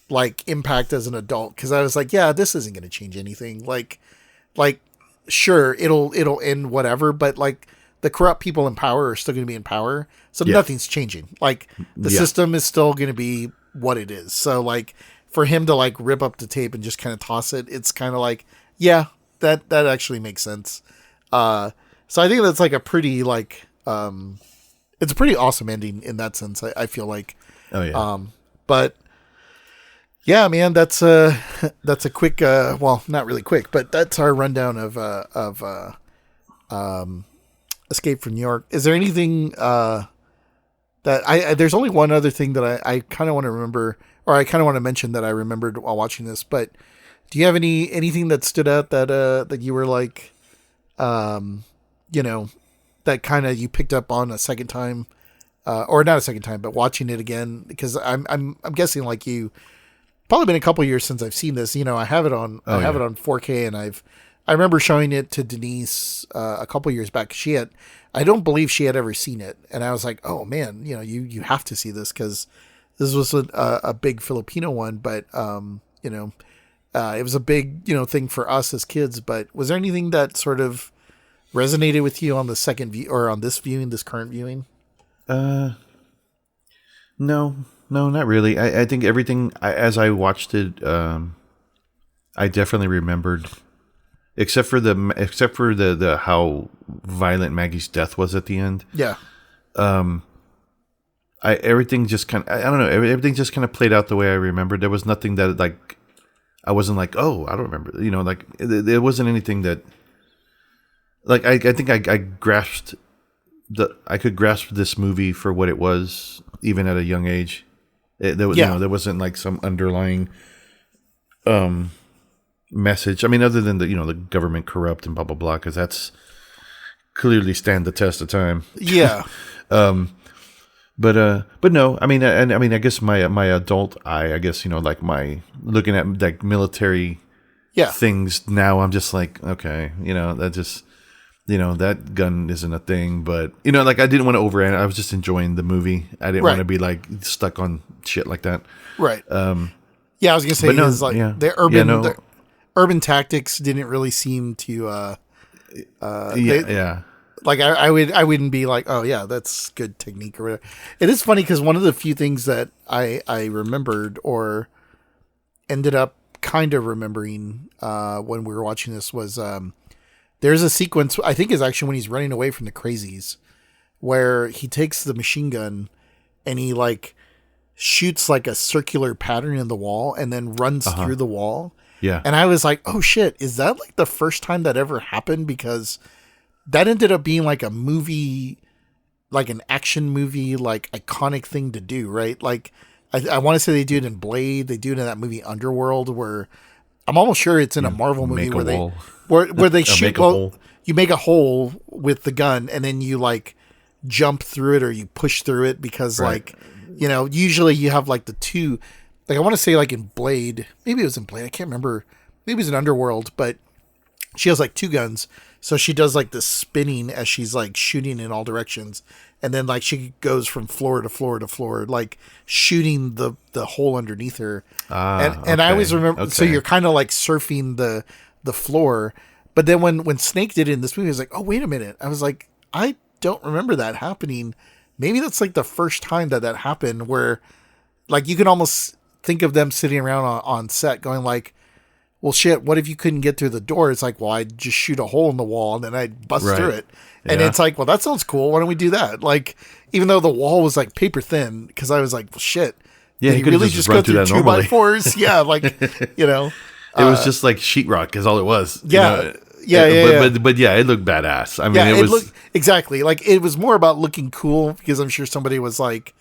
like impact as an adult. Cause I was like, yeah, this isn't going to change anything. Like sure. It'll end whatever, but like the corrupt people in power are still going to be in power. So nothing's changing. Like the system is still going to be what it is. So like, for him to like rip up the tape and just kind of toss it, it's kind of like, that actually makes sense. So I think that's like a pretty like, it's a pretty awesome ending in that sense. I feel like, but yeah, man, that's a quick, well, not really quick, but that's our rundown of Escape from New York. Is there anything, that there's only one other thing that I kind of want to remember, or I kind of want to mention that I remembered while watching this, but do you have anything that stood out that you were like, that kind of you picked up on a second time, or not a second time, but watching it again? Because I'm guessing like you, probably been a couple years since I've seen this. I have it on it on 4K, and I remember showing it to Denise a couple years back. I don't believe she had ever seen it. And I was like, oh man, you have to see this because this was a big Filipino one, but, it was a big, thing for us as kids. But was there anything that sort of resonated with you on the second view or on this current viewing?
No, not really. I think everything as I watched it, I definitely remembered, except for the how violent Maggie's death was at the end.
Yeah.
Everything just kind of, I don't know, everything just kind of played out the way I remembered. There was nothing that like, I wasn't like, oh, I don't remember, like there wasn't anything that, like, I think I grasped I could grasp this movie for what it was, even at a young age. There wasn't like some underlying message. I mean, other than the government corrupt and blah blah blah, because that's clearly stand the test of time.
Yeah.
But no, I mean, I guess my adult eye, I guess, like my looking at like military things now, I'm just like, okay, that just, that gun isn't a thing, but like I didn't want to overanalyze. I was just enjoying the movie. I didn't want to be like stuck on shit like that.
Right. Yeah, I was gonna say the urban tactics didn't really seem to. Like I wouldn't be like, oh yeah, that's good technique or whatever. It is funny because one of the few things that I remembered or ended up kind of remembering when we were watching this was there's a sequence I think is actually when he's running away from the crazies, where he takes the machine gun and he like shoots like a circular pattern in the wall and then runs through the wall.
Yeah,
and I was like, oh shit, is that like the first time that ever happened? Because that ended up being like a movie, like an action movie, like iconic thing to do, right? Like I want to say they do it in Blade, they do it in that movie Underworld, where I'm almost sure it's in a Marvel movie where they shoot. You make a hole with the gun and then you like jump through it or you push through it because like usually you have like the two. Like I want to say like in Blade, maybe it was in Blade, I can't remember. Maybe it was in Underworld, but she has like two guns. So she does like this spinning as she's like shooting in all directions. And then like she goes from floor to floor to floor, like shooting the hole underneath her. And I always remember, so you're kind of like surfing the floor. But then when Snake did it in this movie, I was like, oh, wait a minute. I was like, I don't remember that happening. Maybe that's like the first time that happened where like you can almost think of them sitting around on set going like, well, shit, what if you couldn't get through the door? It's like, well, I'd just shoot a hole in the wall and then I'd bust through it. And it's like, well, that sounds cool. Why don't we do that? Like, even though the wall was like paper thin, because I was like, well, shit.
Yeah, you could really just go through that
2x4s. Yeah, like,
It was just like sheetrock is all it was.
Yeah.
But yeah, it looked badass. I mean, it was
exactly like it was more about looking cool because I'm sure somebody was like,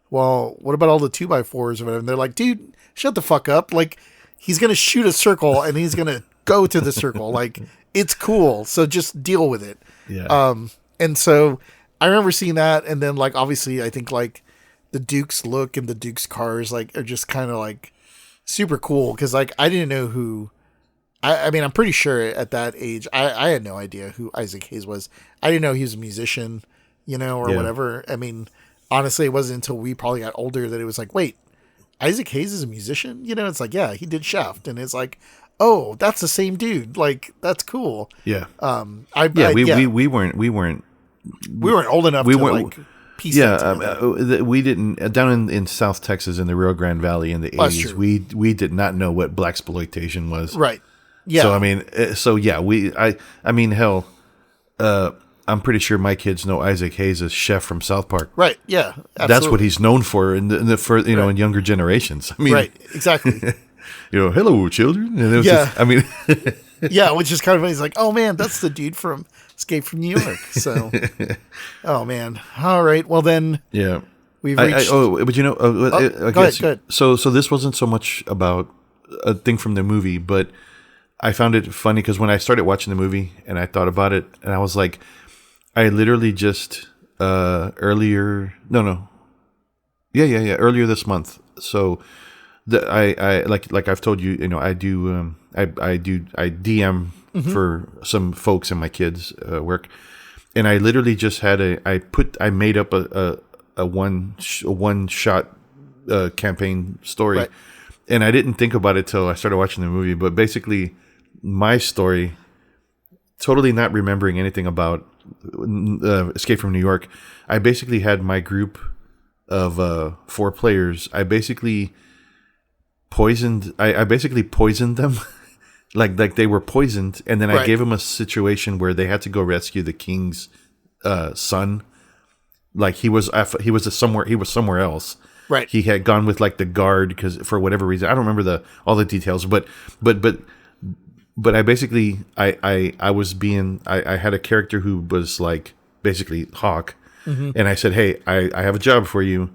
well, what about all the 2x4s or whatever? And they're like, dude, shut the fuck up. Like, he's going to shoot a circle and he's going to go to the circle. Like, it's cool. So just deal with it.
Yeah.
And so I remember seeing that. And then like, obviously I think like the Duke's look and the Duke's cars, like are just kind of like super cool. Cause like, I didn't know who, I mean, I'm pretty sure at that age, I had no idea who Isaac Hayes was. I didn't know he was a musician, or whatever. I mean, honestly, it wasn't until we probably got older that it was like, wait, Isaac Hayes is a musician? It's like, yeah, he did Shaft. And it's like, oh, that's the same dude. Like, that's cool.
Yeah.
We weren't old enough to like piece that
we didn't, down in South Texas in the Rio Grande Valley in the 80s, we did not know what blaxploitation was.
Right. Yeah.
I mean, hell, I'm pretty sure my kids know Isaac Hayes as Chef from South Park.
Right. Yeah. Absolutely.
That's what he's known for in in younger generations. I mean,
right. Exactly.
Hello, children. And it was
yeah, which is kind of funny. He's like, oh man, that's the dude from Escape from New York. So, oh man. All right. Well then.
Yeah.
We've reached.
But
go ahead.
So this wasn't so much about a thing from the movie, but I found it funny because when I started watching the movie and I thought about it, and I was like, I literally just earlier this month. So I like I've told you, I DM for some folks in my kids' work, and I literally just had I made up a one shot campaign story,
Right.
and I didn't think about it till I started watching the movie. But basically, my story, totally not remembering anything about Escape from New York, I basically had my group of 4 players. I basically poisoned. I basically poisoned them. Like they were poisoned, and then I gave them a situation where they had to go rescue the king's son. Like he was somewhere else.
Right.
He had gone with like the guard because for whatever reason I don't remember all the details, but I basically I was being I had a character who was like basically Hawk, and I said, hey, I have a job for you.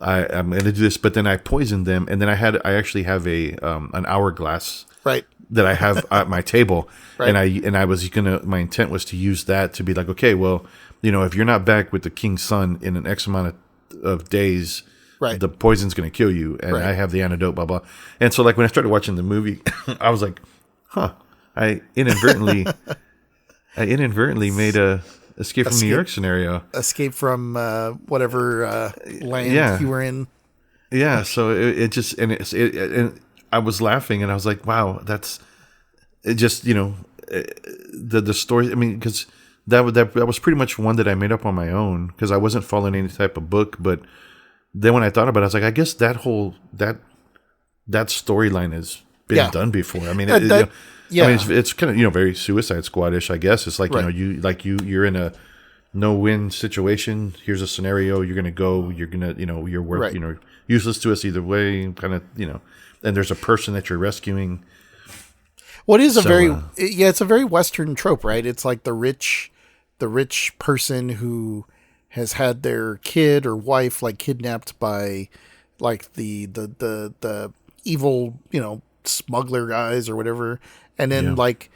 I'm going to do this, but then I poisoned them, and then I actually have an hourglass.
Right.
That I have at my table,
Right.
my intent was to use that to be like, okay, well, if you're not back with the king's son in an X amount of days,
Right.
the poison's going to kill you, and I have the antidote, blah blah. And so, like when I started watching the movie, I was like, huh, I inadvertently made a Escape from New York scenario,
escape from whatever land you were in.
Yeah, so it just and I was laughing, and I was like, "Wow, that's it." Just the story. I mean, because that was pretty much one that I made up on my own because I wasn't following any type of book. But then when I thought about it, I was like, I guess that storyline has been done before. I mean, I mean, it's kind of very Suicide Squad-ish, I guess. It's like you're in a no-win situation. Here's a scenario. You're gonna go. You're gonna you're work. Useless to us either way. Kind of and there's a person that you're rescuing.
What is it's a very Western trope, right? It's like the rich person who has had their kid or wife like kidnapped by like the evil, smuggler guys or whatever. And then like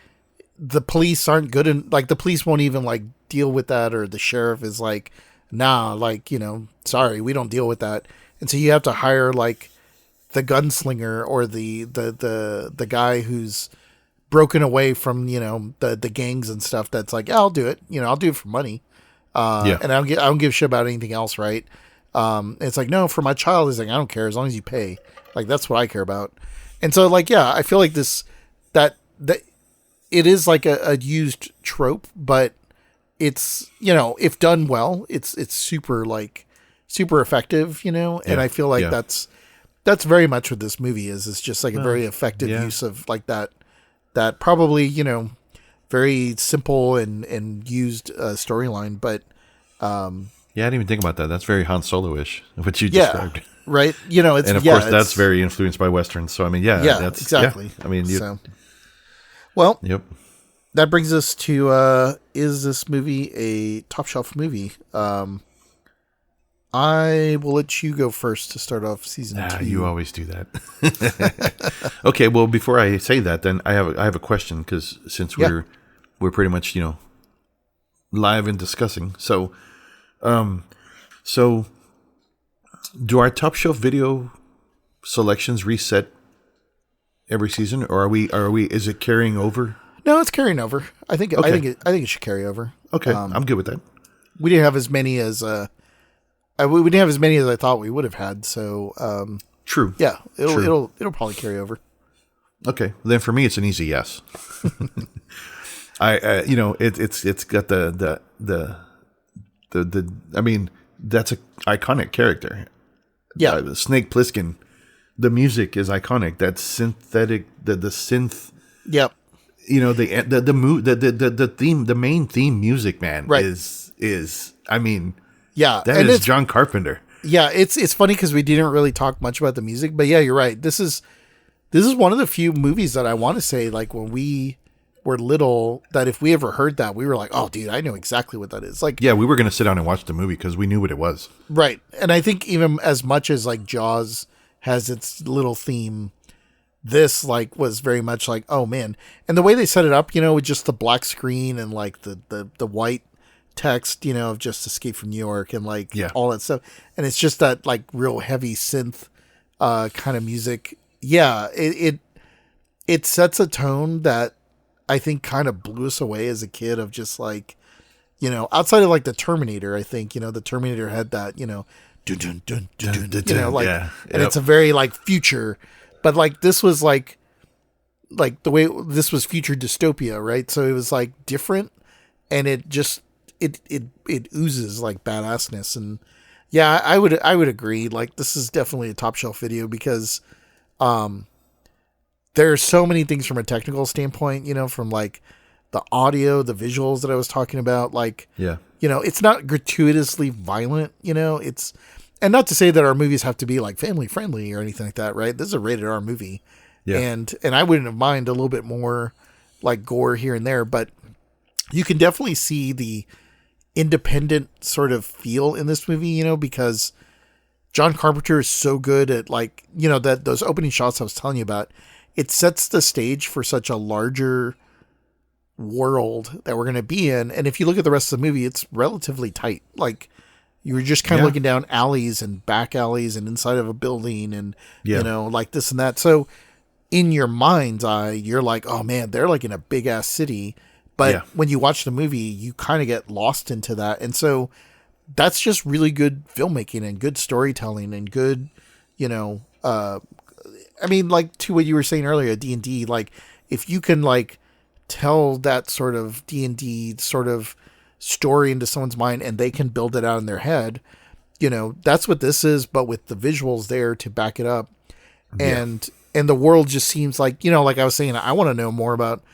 the police aren't good and like the police won't even like deal with that, or the sheriff is like, nah, like, sorry, we don't deal with that. And so you have to hire like the gunslinger or the guy who's broken away from, the gangs and stuff. That's like, I'll do it. I'll do it for money. And I don't give a shit about anything else. Right. It's like, no, for my child, is like, I don't care as long as you pay. Like, that's what I care about. And so like, yeah, I feel like that it is like a used trope, but it's, if done well, it's super effective, and I feel like that's very much what this movie is. It's just like a very effective use of like that probably, very simple and used storyline. But
I didn't even think about that. That's very Han Solo-ish, what you described.
Right. It's,
and of course that's very influenced by Westerns. So I mean, that's
exactly.
Yeah. I mean,
yep. That brings us to is this movie a top shelf movie? I will let you go first to start off season 2.
You always do that. Okay, well, before I say that, then I have a question because since we're pretty much live and discussing. So, do our top shelf video selections reset every season, or are we? Is it carrying over?
No, it's carrying over. I think it should carry over.
Okay, I'm good with that.
We didn't have as many as we didn't have as many as I thought we would have had. So
true.
Yeah, it'll probably carry over.
Okay, then for me it's an easy yes. It's got the I mean, that's an iconic character.
Yeah,
Snake Plissken. The music is iconic. That synthetic, the synth.
Yep.
The theme, the main theme music, man,
right.
is I mean,
that
is John Carpenter.
Yeah, it's funny because we didn't really talk much about the music, but yeah, you're right. This is one of the few movies that I want to say, like when we were little, that if we ever heard that, we were like, oh, dude, I know exactly what that is. Like,
yeah, we were going to sit down and watch the movie because we knew what it was.
Right, and I think even as much as like Jaws has its little theme, this like was very much like, oh man. And the way they set it up, with just the black screen and like the white text, of just Escape from New York and like all that stuff. And it's just that like real heavy synth kind of music. Yeah, it sets a tone that I think kind of blew us away as a kid of just like, outside of like the Terminator, I think, the Terminator had that, dun, dun, dun, dun, dun, like, yeah. And it's a very like future, but like this was like the way this was future dystopia, right? So it was like different, and it just it oozes like badassness. And yeah, I would agree. Like, this is definitely a top shelf video because there are so many things from a technical standpoint, from like the audio, the visuals that I was talking about, like, it's not gratuitously violent, it's, and not to say that our movies have to be like family friendly or anything like that, right? This is a rated R movie. Yeah. And I wouldn't have mind a little bit more like gore here and there, but you can definitely see the independent sort of feel in this movie, because John Carpenter is so good at like, that those opening shots I was telling you about, it sets the stage for such a larger world that we're going to be in. And if you look at the rest of the movie, it's relatively tight. Like, you were just kind of looking down alleys and back alleys and inside of a building and, like this and that. So in your mind's eye, you're like, oh man, they're like in a big ass city. But when you watch the movie, you kind of get lost into that. And so that's just really good filmmaking and good storytelling and good, I mean, like to what you were saying earlier, D&D, like if you can like tell that sort of D&D sort of story into someone's mind and they can build it out in their head, that's what this is, but with the visuals there to back it up. And the world just seems like, like I was saying, I want to know more about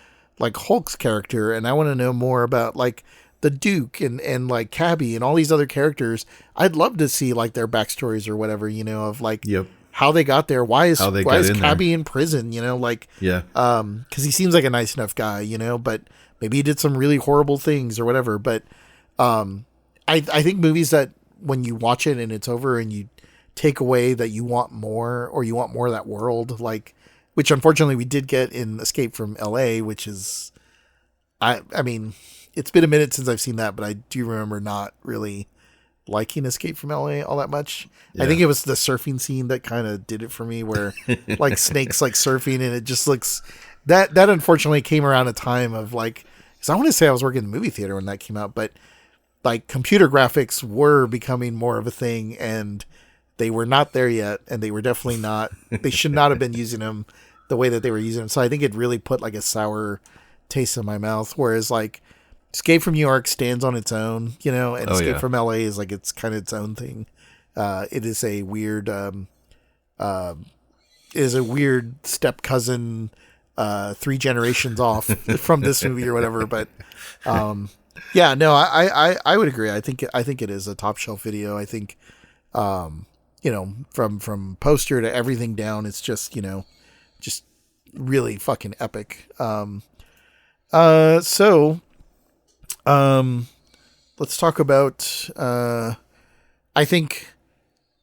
like Hulk's character, and I want to know more about like the Duke and like Cabby and all these other characters. I'd love to see like their backstories or whatever, of like how they got there. Why is Cabby in prison? Like, cause he seems like a nice enough guy, but maybe he did some really horrible things or whatever. But, I think movies that when you watch it and it's over and you take away that you want more, or you want more of that world, like, which unfortunately we did get in Escape from LA, which is, I mean, it's been a minute since I've seen that, but I do remember not really liking Escape from LA all that much. I think it was the surfing scene that kind of did it for me, where like Snake's like surfing and it just looks that unfortunately came around a time of like, because I want to say I was working in the movie theater when that came out, but like computer graphics were becoming more of a thing and they were not there yet. And they were definitely not, they should not have been using them the way that they were using them. So I think it really put like a sour taste in my mouth. Whereas like Escape from New York stands on its own, and Escape from LA is like, it's kind of its own thing. It is a weird, step cousin, 3 generations off from this movie or whatever. But, I would agree. I think it is a top shelf video. I think, from poster to everything down, it's just, just really fucking epic. Let's talk about, I think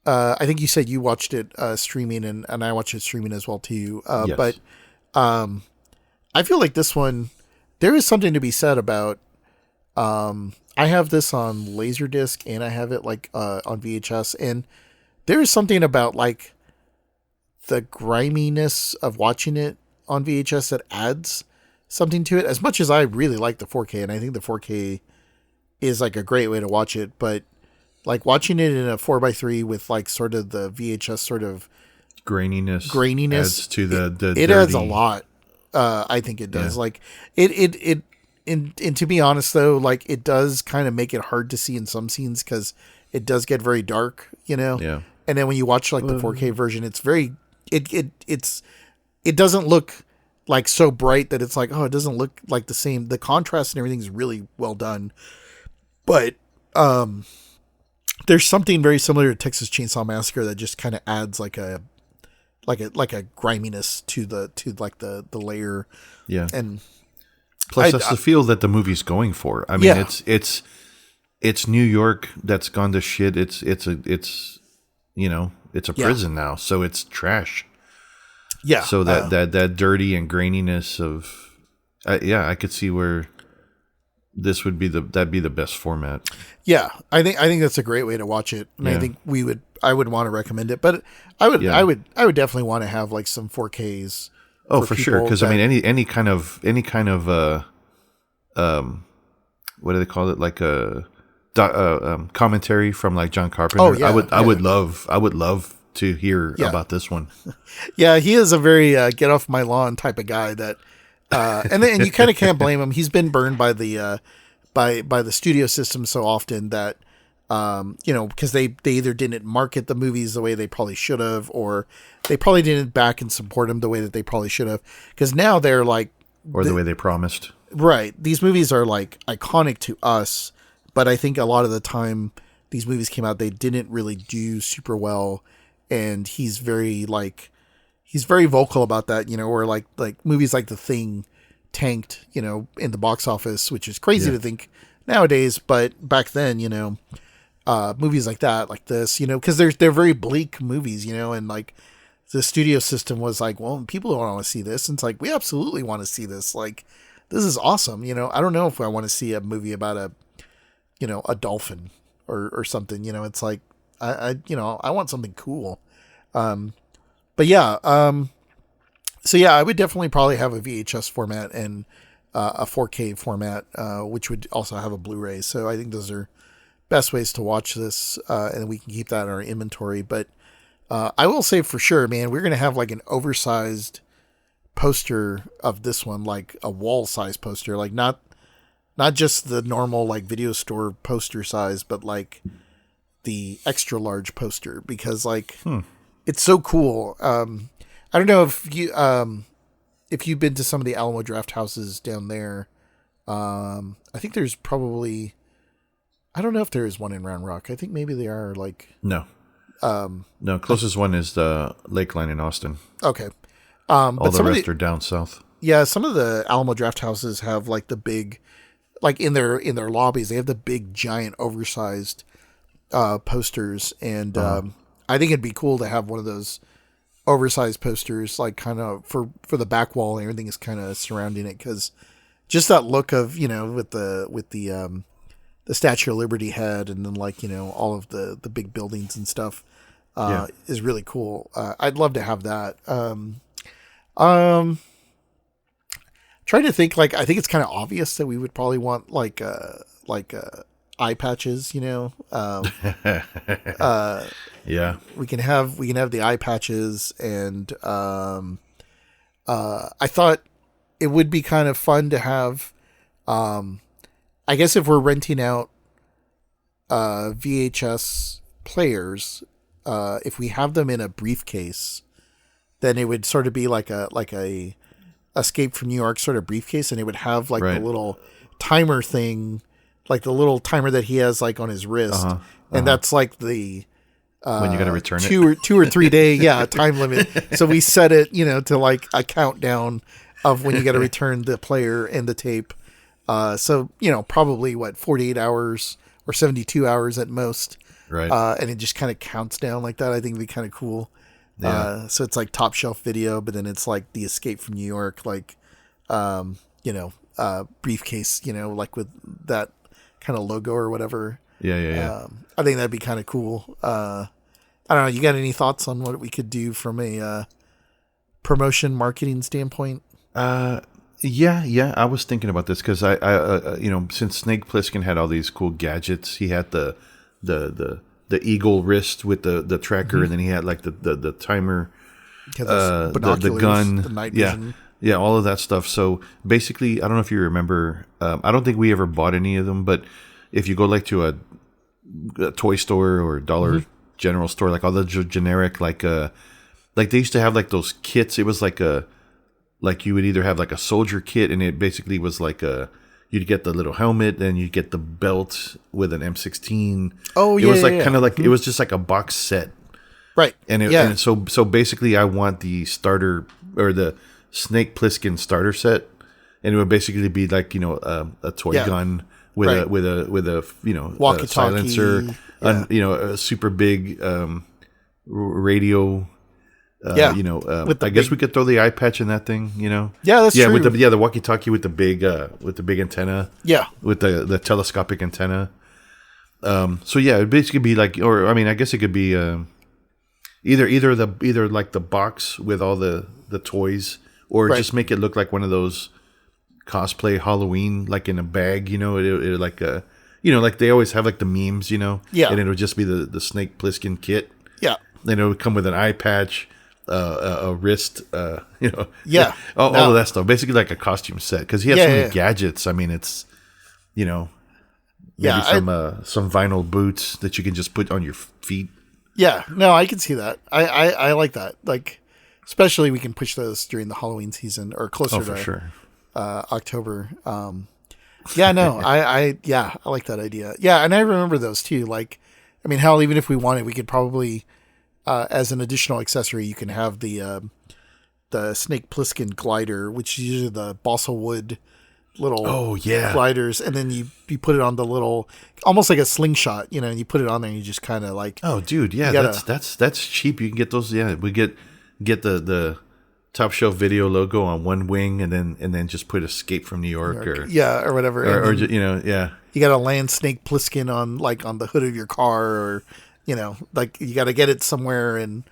you said you watched it, streaming and I watched it streaming as well too. Yes. But, I feel like this one, there is something to be said about, I have this on Laserdisc and I have it like, on VHS, and there is something about like the griminess of watching it on VHS that adds something to it, as much as I really like the 4K, and I think the 4K is like a great way to watch it, but like watching it in a 4:3 with like sort of the VHS sort of graininess adds to it adds a lot. I think it does. Like it and to be honest though, like it does kind of make it hard to see in some scenes because it does get very dark, Yeah. And then when you watch like the 4K version, it's very it doesn't look like so bright that it's like, oh, it doesn't look like the same. The contrast and everything is really well done. But there's something very similar to Texas Chainsaw Massacre that just kind of adds like a griminess to the layer. Yeah. And
plus that's the feel that the movie's going for. I mean, it's New York that's gone to shit. It's a prison now, so it's trash. Yeah. So that dirty and graininess of, I could see where this would be that'd be the best format.
Yeah, I think that's a great way to watch it, and I think I would want to recommend it, but I would definitely want to have like some 4Ks.
Oh, for sure, because I mean any kind of what do they call it? Like a commentary from like John Carpenter.
Oh, yeah,
I would love to hear about this one.
Yeah, he is a very get off my lawn type of guy that, and you kind of can't blame him. He's been burned by the by the studio system so often that, because they either didn't market the movies the way they probably should have, or they probably didn't back and support them the way that they probably should have. Because now they're like,
or the way they promised.
Right. These movies are like iconic to us, but I think a lot of the time these movies came out, they didn't really do super well. And he's very vocal about that, or like movies like The Thing tanked, in the box office, which is crazy to think nowadays. But back then, movies like that, like this, because they're very bleak movies, and like the studio system was like, well, people don't want to see this. And it's like, we absolutely want to see this. Like, this is awesome. I don't know if I want to see a movie about a dolphin or something, it's like, I want something cool. But yeah, so yeah, I would definitely probably have a VHS format and a 4K format, which would also have a Blu-ray. So I think those are best ways to watch this, and we can keep that in our inventory. But I will say for sure, man, we're gonna have like an oversized poster of this one, like a wall-size poster, like not just the normal like video store poster size, but like the extra large poster, because like it's so cool. I don't know if you've been to some of the Alamo Draft houses down there. I think there's probably, I don't know if there is one in Round Rock. I think maybe they are like
no. No, closest one is the Lakeline in Austin.
Okay.
All
but
the rest are down south.
Yeah, some of the Alamo Draft houses have like the big, like in their lobbies, they have the big giant oversized posters, and I think it'd be cool to have one of those oversized posters, like kind of for the back wall, and everything is kind of surrounding it, because just that look of with the Statue of Liberty head, and then like all of the big buildings and stuff is really cool. I'd love to have that. Trying to think, like, I think it's kind of obvious that we would probably want like eye patches,
yeah,
we can have the eye patches, and I thought it would be kind of fun to have, I guess if we're renting out VHS players, if we have them in a briefcase, then it would sort of be like a Escape from New York sort of briefcase, and it would have like the little timer thing, like the little timer that he has like on his wrist, and that's like the
when you got to return
two or 3 day time limit. So we set it to like a countdown of when you got to return the player and the tape. So probably 48 hours or 72 hours at most,
right?
And it just kind of counts down like that. I think it'd be kind of cool.
Yeah.
So it's like top shelf video, but then it's like the Escape from New York, like briefcase, like with that kind of logo or whatever.
Yeah.
I think that'd be kind of cool. I don't know. You got any thoughts on what we could do from a promotion marketing standpoint?
Yeah. I was thinking about this because I since Snake Plissken had all these cool gadgets, he had the eagle wrist with the tracker, and then he had like the timer, the gun,
the night vision.
Yeah, all of that stuff. So basically, I don't know if you remember. I don't think we ever bought any of them, but if you go like to a toy store or Dollar General store, like all the generic, like they used to have like those kits. It was like you would either have like a soldier kit, and it basically was like you'd get the little helmet, and you'd get the belt with an M16.
Oh, yeah.
It was like kind of like it was just like a box set,
right?
And so basically, I want the starter or the Snake Plissken starter set, and it would basically be like a toy gun with a
walkie-talkie,
a silencer, a super big radio. I guess we could throw the eye patch in that thing,
Yeah, that's true.
With the walkie-talkie with the big antenna.
Yeah.
With the telescopic antenna. So yeah, it'd basically be like, or I mean, I guess it could be either like the box with all the toys, or just make it look like one of those cosplay Halloween like in a bag, it like like they always have like the memes,
Yeah.
and it'll just be the Snake Plissken kit.
Yeah.
Then it would come with an eye patch, a wrist,
Yeah.
all of that stuff. Basically like a costume set, because he has so many gadgets. I mean, it's maybe some vinyl boots that you can just put on your feet.
Yeah, no, I can see that. I like that. Like, especially we can push those during the Halloween season or closer
for
to
sure.
October. Yeah, no, I like that idea. Yeah, and I remember those too. Like, I mean, hell, even if we wanted, we could probably, as an additional accessory, you can have the Snake Plissken glider, which is usually the balsa wood little gliders, and then you put it on the little, almost like a slingshot, and you put it on there and you just kind of like,
oh dude, yeah, that's cheap. You can get those. Yeah, we get the Top Shelf Video logo on one wing, and then just put Escape from New York.
or whatever,
or
you got to land Snake Plissken on the hood of your car, or like you got to get it somewhere, and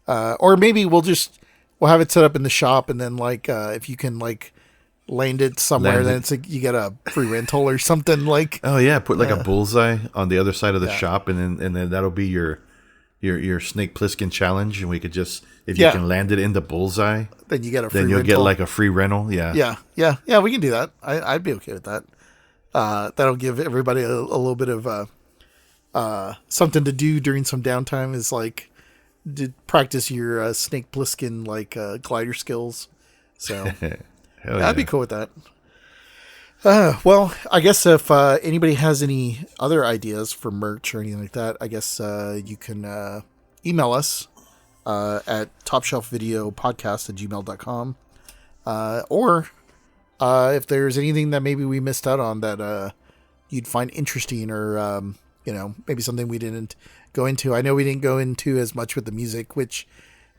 or maybe we'll have it set up in the shop, and then like if you can like land it somewhere, then it's like you get a free rental or something. Like,
oh yeah, put like a bullseye on the other side of the shop, and then that'll be your Snake Plissken challenge, and we could just, if you can land it in the bullseye,
then you get
then you'll get like a free rental.
Yeah, we can do that. I'd be okay with that. That'll give everybody a little bit of something to do during some downtime, is like to practice your Snake Plissken like glider skills. So I'd be cool with that. Well, I guess if anybody has any other ideas for merch or anything like that, I guess you can email us at topshelfvideopodcast@gmail.com. Or if there's anything that maybe we missed out on that you'd find interesting, or maybe something we didn't go into. I know we didn't go into as much with the music, which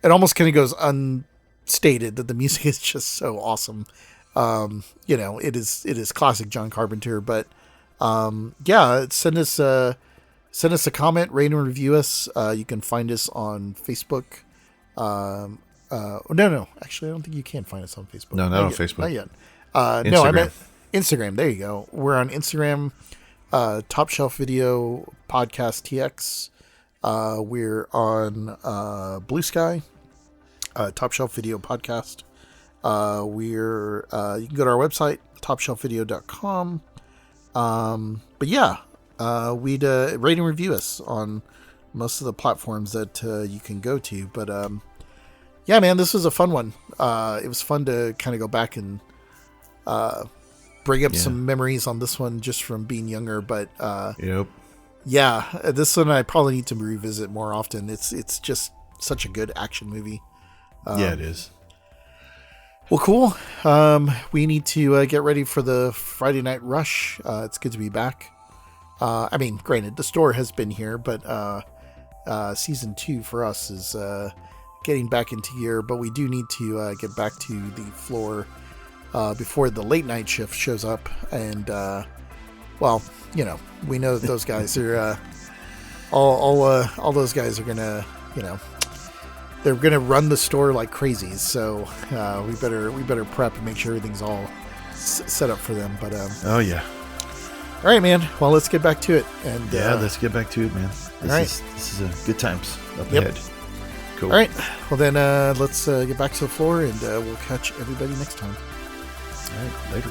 it almost kind of goes unstated that the music is just so awesome. It is classic John Carpenter, but send us a comment, rate and review us. You can find us on Facebook. No, actually, I don't think you can find us on Facebook.
No, not on Facebook.
Not yet. No, I meant Instagram. There you go. We're on Instagram, Top Shelf Video Podcast TX. We're on Blue Sky, Top Shelf Video Podcast. You can go to our website, topshelfvideo.com. We'd rate and review us on most of the platforms that you can go to. But man, this was a fun one. It was fun to kind of go back and bring up some memories on this one just from being younger. But this one I probably need to revisit more often. It's just such a good action movie.
It is.
Well, cool. We need to get ready for the Friday night rush. It's good to be back. Granted, the store has been here, but season 2 for us is getting back into gear. But we do need to get back to the floor before the late night shift shows up. And, we know that those guys are all those guys are going to, they're going to run the store like crazy. So we better prep and make sure everything's all set up for them. But all right, man. Well, let's get back to it. And
let's get back to it, man. This is a good times up ahead. Cool.
All right. Well, then let's get back to the floor, and we'll catch everybody next time.
All right. Later.